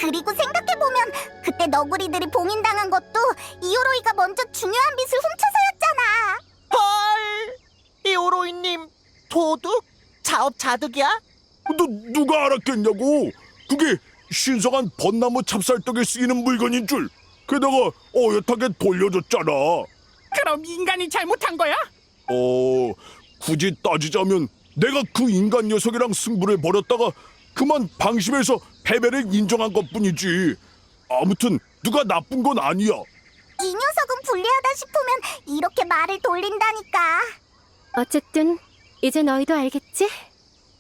그리고 생각해보면 그때 너구리들이 봉인당한 것도 이오로이가 먼저 중요한 빛을 훔쳐서였잖아. 헐! 이오로이님 도둑? 자업자득이야? 누가 알았겠냐고. 그게 신성한 벚나무 찹쌀떡에 쓰이는 물건인 줄. 게다가 어엿하게 돌려줬잖아. 그럼 인간이 잘못한 거야? 굳이 따지자면 내가 그 인간 녀석이랑 승부를 벌였다가 그만 방심해서 패배를 인정한 것뿐이지. 아무튼 누가 나쁜 건 아니야. 이 녀석은 불리하다 싶으면 이렇게 말을 돌린다니까. 어쨌든 이제 너희도 알겠지?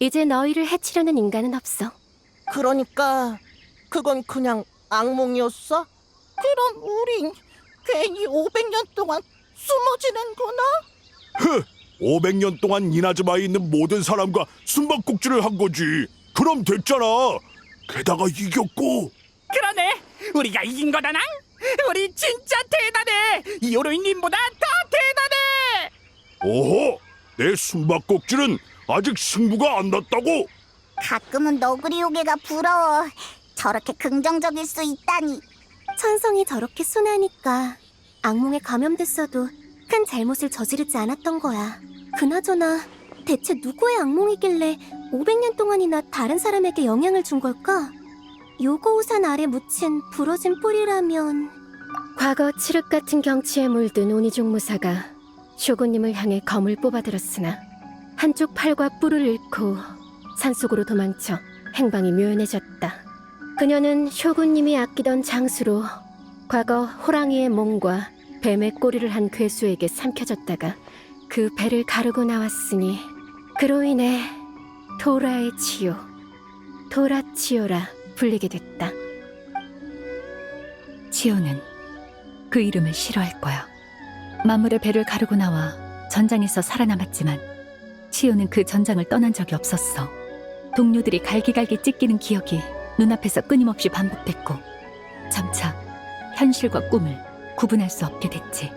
이제 너희를 해치려는 인간은 없어. 그러니까 그건 그냥 악몽이었어? 그럼 우린 괜히 500년 동안 숨어지는구나. 500년 동안 이나즈마에 있는 모든 사람과 숨바꼭질을 한 거지. 그럼 됐잖아. 게다가 이겼고. 그러네. 우리가 이긴 거다낭. 우리 진짜 대단해. 이오로이님보다 더 대단해. 오호, 내 숨바꼭질은 아직 승부가 안 났다고. 가끔은 너구리 요괴가 부러워. 저렇게 긍정적일 수 있다니. 천성이 저렇게 순하니까 악몽에 감염됐어도 큰 잘못을 저지르지 않았던 거야. 그나저나 대체 누구의 악몽이길래 500년 동안이나 다른 사람에게 영향을 준 걸까? 요고우산 아래 묻힌 부러진 뿔이라면... 과거 칠흑 같은 경치에 물든 오니종무사가 쇼군님을 향해 검을 뽑아들었으나 한쪽 팔과 뿔을 잃고 산속으로 도망쳐 행방이 묘연해졌다. 그녀는 쇼군님이 아끼던 장수로 과거 호랑이의 몸과 뱀의 꼬리를 한 괴수에게 삼켜졌다가 그 배를 가르고 나왔으니 그로 인해 도라의 치요, 도라치요라 불리게 됐다. 치요는 그 이름을 싫어할 거야. 마물의 배를 가르고 나와 전장에서 살아남았지만 치요는 그 전장을 떠난 적이 없었어. 동료들이 갈기갈기 찢기는 기억이 눈앞에서 끊임없이 반복됐고 점차 현실과 꿈을 구분할 수 없게 됐지.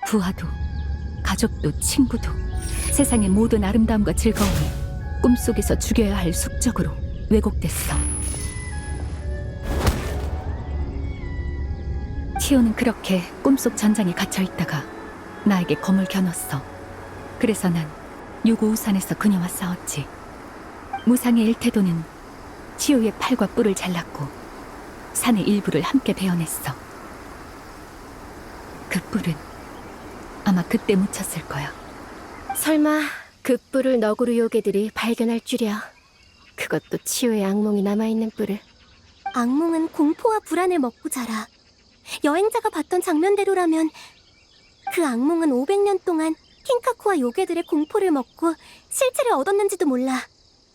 부하도 가족도 친구도 세상의 모든 아름다움과 즐거움이 꿈속에서 죽여야 할 숙적으로 왜곡됐어. 치오는 그렇게 꿈속 전장에 갇혀있다가 나에게 검을 겨눴어. 그래서 난 요고우산에서 그녀와 싸웠지. 무상의 일태도는 치오의 팔과 뿔을 잘랐고 산의 일부를 함께 베어냈어. 그 뿔은 아마 그때 묻혔을 거야. 설마 그 뿔을 너구리 요괴들이 발견할 줄이야. 그것도 치오의 악몽이 남아있는 뿔을. 악몽은 공포와 불안을 먹고 자라. 여행자가 봤던 장면대로라면 그 악몽은 500년 동안 킹카쿠와 요괴들의 공포를 먹고 실체를 얻었는지도 몰라.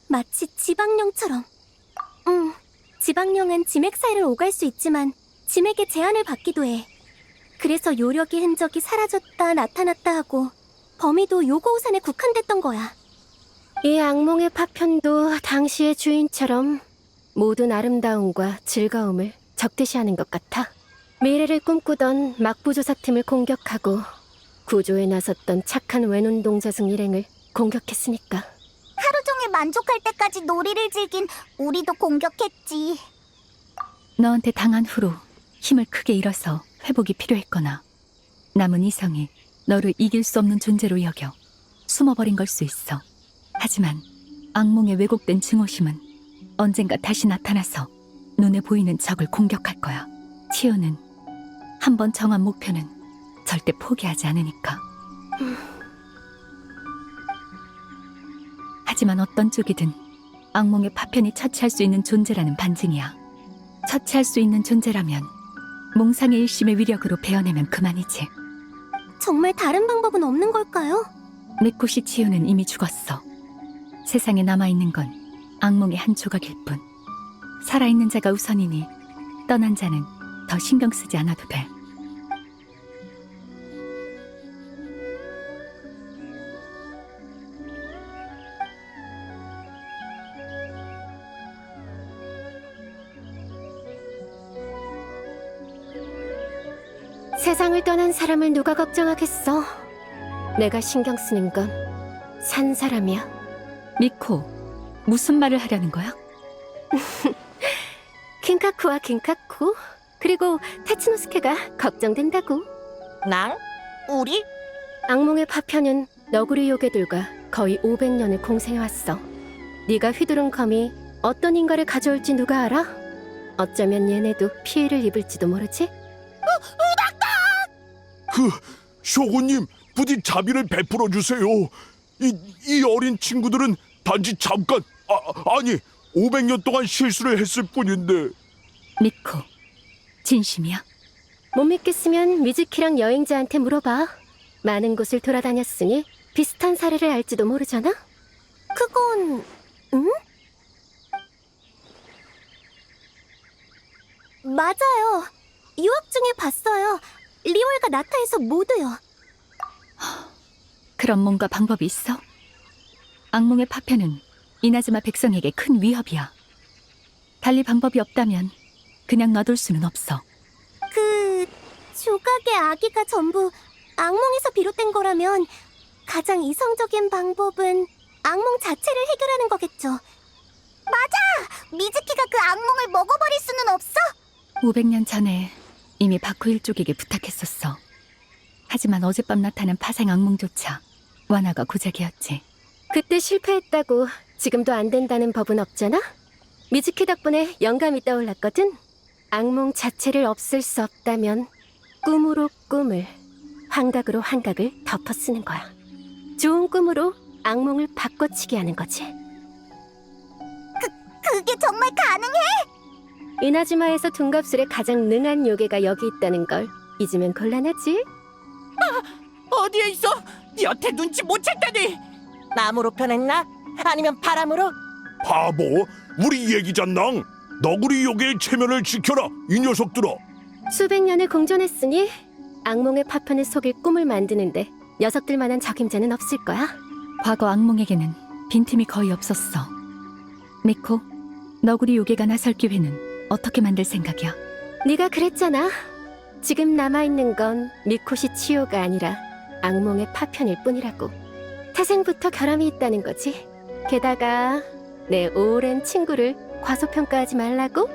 마치 지방령처럼. 지방령은 지맥 사이를 오갈 수 있지만 지맥의 제한을 받기도 해. 그래서 요력의 흔적이 사라졌다 나타났다 하고 범위도 요고우산에 국한됐던 거야. 이 악몽의 파편도 당시의 주인처럼 모든 아름다움과 즐거움을 적대시하는 것 같아. 미래를 꿈꾸던 막부조사팀을 공격하고 구조에 나섰던 착한 외눈동자승 일행을 공격했으니까. 하루 종일 만족할 때까지 놀이를 즐긴 우리도 공격했지. 너한테 당한 후로 힘을 크게 잃어서 회복이 필요했거나 남은 이성이 너를 이길 수 없는 존재로 여겨 숨어버린 걸 수 있어. 하지만 악몽의 왜곡된 증오심은 언젠가 다시 나타나서 눈에 보이는 적을 공격할 거야. 치유는 한 번 정한 목표는 절대 포기하지 않으니까. 하지만 어떤 쪽이든 악몽의 파편이 처치할 수 있는 존재라는 반증이야. 처치할 수 있는 존재라면 몽상의 일심의 위력으로 베어내면 그만이지. 정말 다른 방법은 없는 걸까요? 미코시 치유는 이미 죽었어. 세상에 남아있는 건 악몽의 한 조각일 뿐. 살아있는 자가 우선이니 떠난 자는 더 신경 쓰지 않아도 돼. 세상을 떠난 사람을 누가 걱정하겠어. 내가 신경 쓰는 건 산 사람이야. 미코, 무슨 말을 하려는 거야? 킨카쿠와 긴카쿠, 그리고 타츠노스케가 걱정된다고. 낭? 우리? 악몽의 파편은 너구리 요괴들과 거의 500년을 공생해왔어. 네가 휘두른 검이 어떤 인과를 가져올지 누가 알아? 어쩌면 얘네도 피해를 입을지도 모르지? 쇼군님, 부디 자비를 베풀어 주세요. 이 어린 친구들은 단지 잠깐, 아니 500년 동안 실수를 했을 뿐인데. 미코, 진심이야? 못 믿겠으면 미즈키랑 여행자한테 물어봐. 많은 곳을 돌아다녔으니 비슷한 사례를 알지도 모르잖아? 그건... 응? 맞아요. 유학 중에 봤어요. 리월과 나타에서 모두요. 그럼 뭔가 방법이 있어? 악몽의 파편은 이나즈마 백성에게 큰 위협이야. 달리 방법이 없다면 그냥 놔둘 수는 없어. 그... 조각의 아기가 전부 악몽에서 비롯된 거라면 가장 이성적인 방법은 악몽 자체를 해결하는 거겠죠. 맞아! 미즈키가 그 악몽을 먹어버릴 수는 없어? 500년 전에 이미 바쿠 일족에게 부탁했었어. 하지만 어젯밤 나타난 파생 악몽조차 완화가 고작이었지. 그때 실패했다고 지금도 안 된다는 법은 없잖아? 미즈키 덕분에 영감이 떠올랐거든. 악몽 자체를 없앨 수 없다면 꿈으로 꿈을, 환각으로 환각을 덮어 쓰는 거야. 좋은 꿈으로 악몽을 바꿔치기 하는 거지. 그게 정말 가능해? 이나즈마에서 둔갑술에 가장 능한 요괴가 여기 있다는 걸 잊으면 곤란하지? 어디에 있어? 여태 눈치 못 챘다니! 나무로 변했나? 아니면 바람으로? 바보, 우리 얘기잖낭. 너구리 요괴의 체면을 지켜라, 이 녀석들아. 수백 년을 공존했으니 악몽의 파편을 속일 꿈을 만드는데 녀석들만한 적임자는 없을 거야. 과거 악몽에게는 빈틈이 거의 없었어. 미코, 너구리 요괴가 나설 기회는 어떻게 만들 생각이야? 네가 그랬잖아. 지금 남아있는 건 미코시 치요가 아니라 악몽의 파편일 뿐이라고. 태생부터 결함이 있다는 거지. 게다가 내 오랜 친구를 과소평가하지 말라고?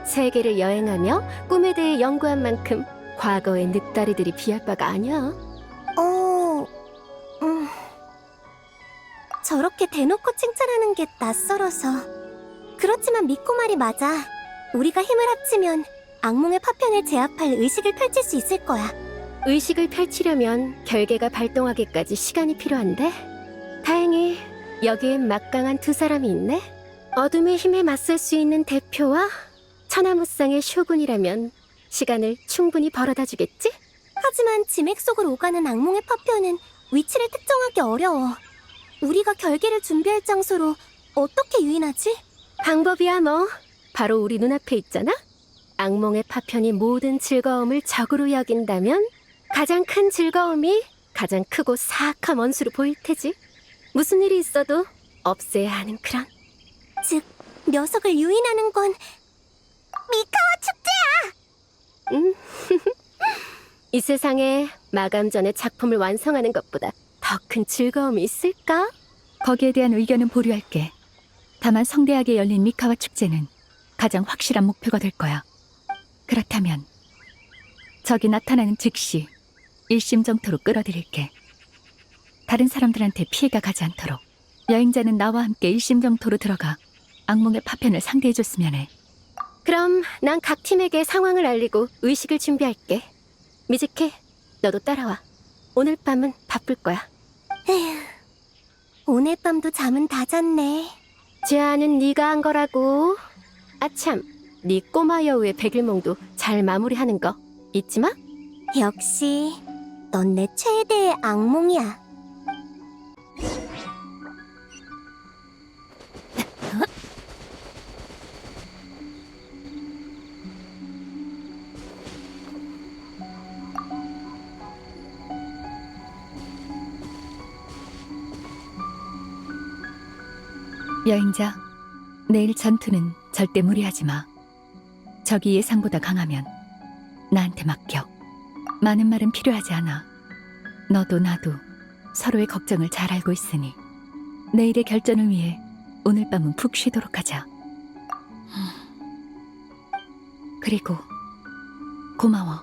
세계를 여행하며 꿈에 대해 연구한 만큼 과거의 늑다리들이 비할 바가 아니야. 저렇게 대놓고 칭찬하는 게 낯설어서. 그렇지만 미코 말이 맞아. 우리가 힘을 합치면 악몽의 파편을 제압할 의식을 펼칠 수 있을 거야. 의식을 펼치려면 결계가 발동하기까지 시간이 필요한데 다행히 여기엔 막강한 두 사람이 있네. 어둠의 힘에 맞설 수 있는 대표와 천하무쌍의 쇼군이라면 시간을 충분히 벌어다 주겠지? 하지만 지맥 속을 오가는 악몽의 파편은 위치를 특정하기 어려워. 우리가 결계를 준비할 장소로 어떻게 유인하지? 방법이야 뭐. 바로 우리 눈앞에 있잖아? 악몽의 파편이 모든 즐거움을 적으로 여긴다면 가장 큰 즐거움이 가장 크고 사악한 원수로 보일 테지. 무슨 일이 있어도 없애야 하는 그런. 즉, 녀석을 유인하는 건 미카와 축제야! 이 세상에 마감 전에 작품을 완성하는 것보다 더 큰 즐거움이 있을까? 거기에 대한 의견은 보류할게. 다만 성대하게 열린 미카와 축제는 가장 확실한 목표가 될 거야. 그렇다면 적이 나타나는 즉시 일심정토로 끌어들일게. 다른 사람들한테 피해가 가지 않도록 여행자는 나와 함께 일심정토로 들어가 악몽의 파편을 상대해줬으면 해. 그럼 난 각 팀에게 상황을 알리고 의식을 준비할게. 미즈케, 너도 따라와. 오늘 밤은 바쁠 거야. 에휴, 오늘 밤도 잠은 다 잤네. 제안은 네가 한 거라고. 아참, 네 꼬마 여우의 백일몽도 잘 마무리하는 거 잊지 마. 역시 넌 내 최대의 악몽이야. 여행자, 내일 전투는 절대 무리하지 마. 적이 예상보다 강하면 나한테 맡겨. 많은 말은 필요하지 않아. 너도 나도 서로의 걱정을 잘 알고 있으니 내일의 결전을 위해 오늘 밤은 푹 쉬도록 하자. 그리고 고마워.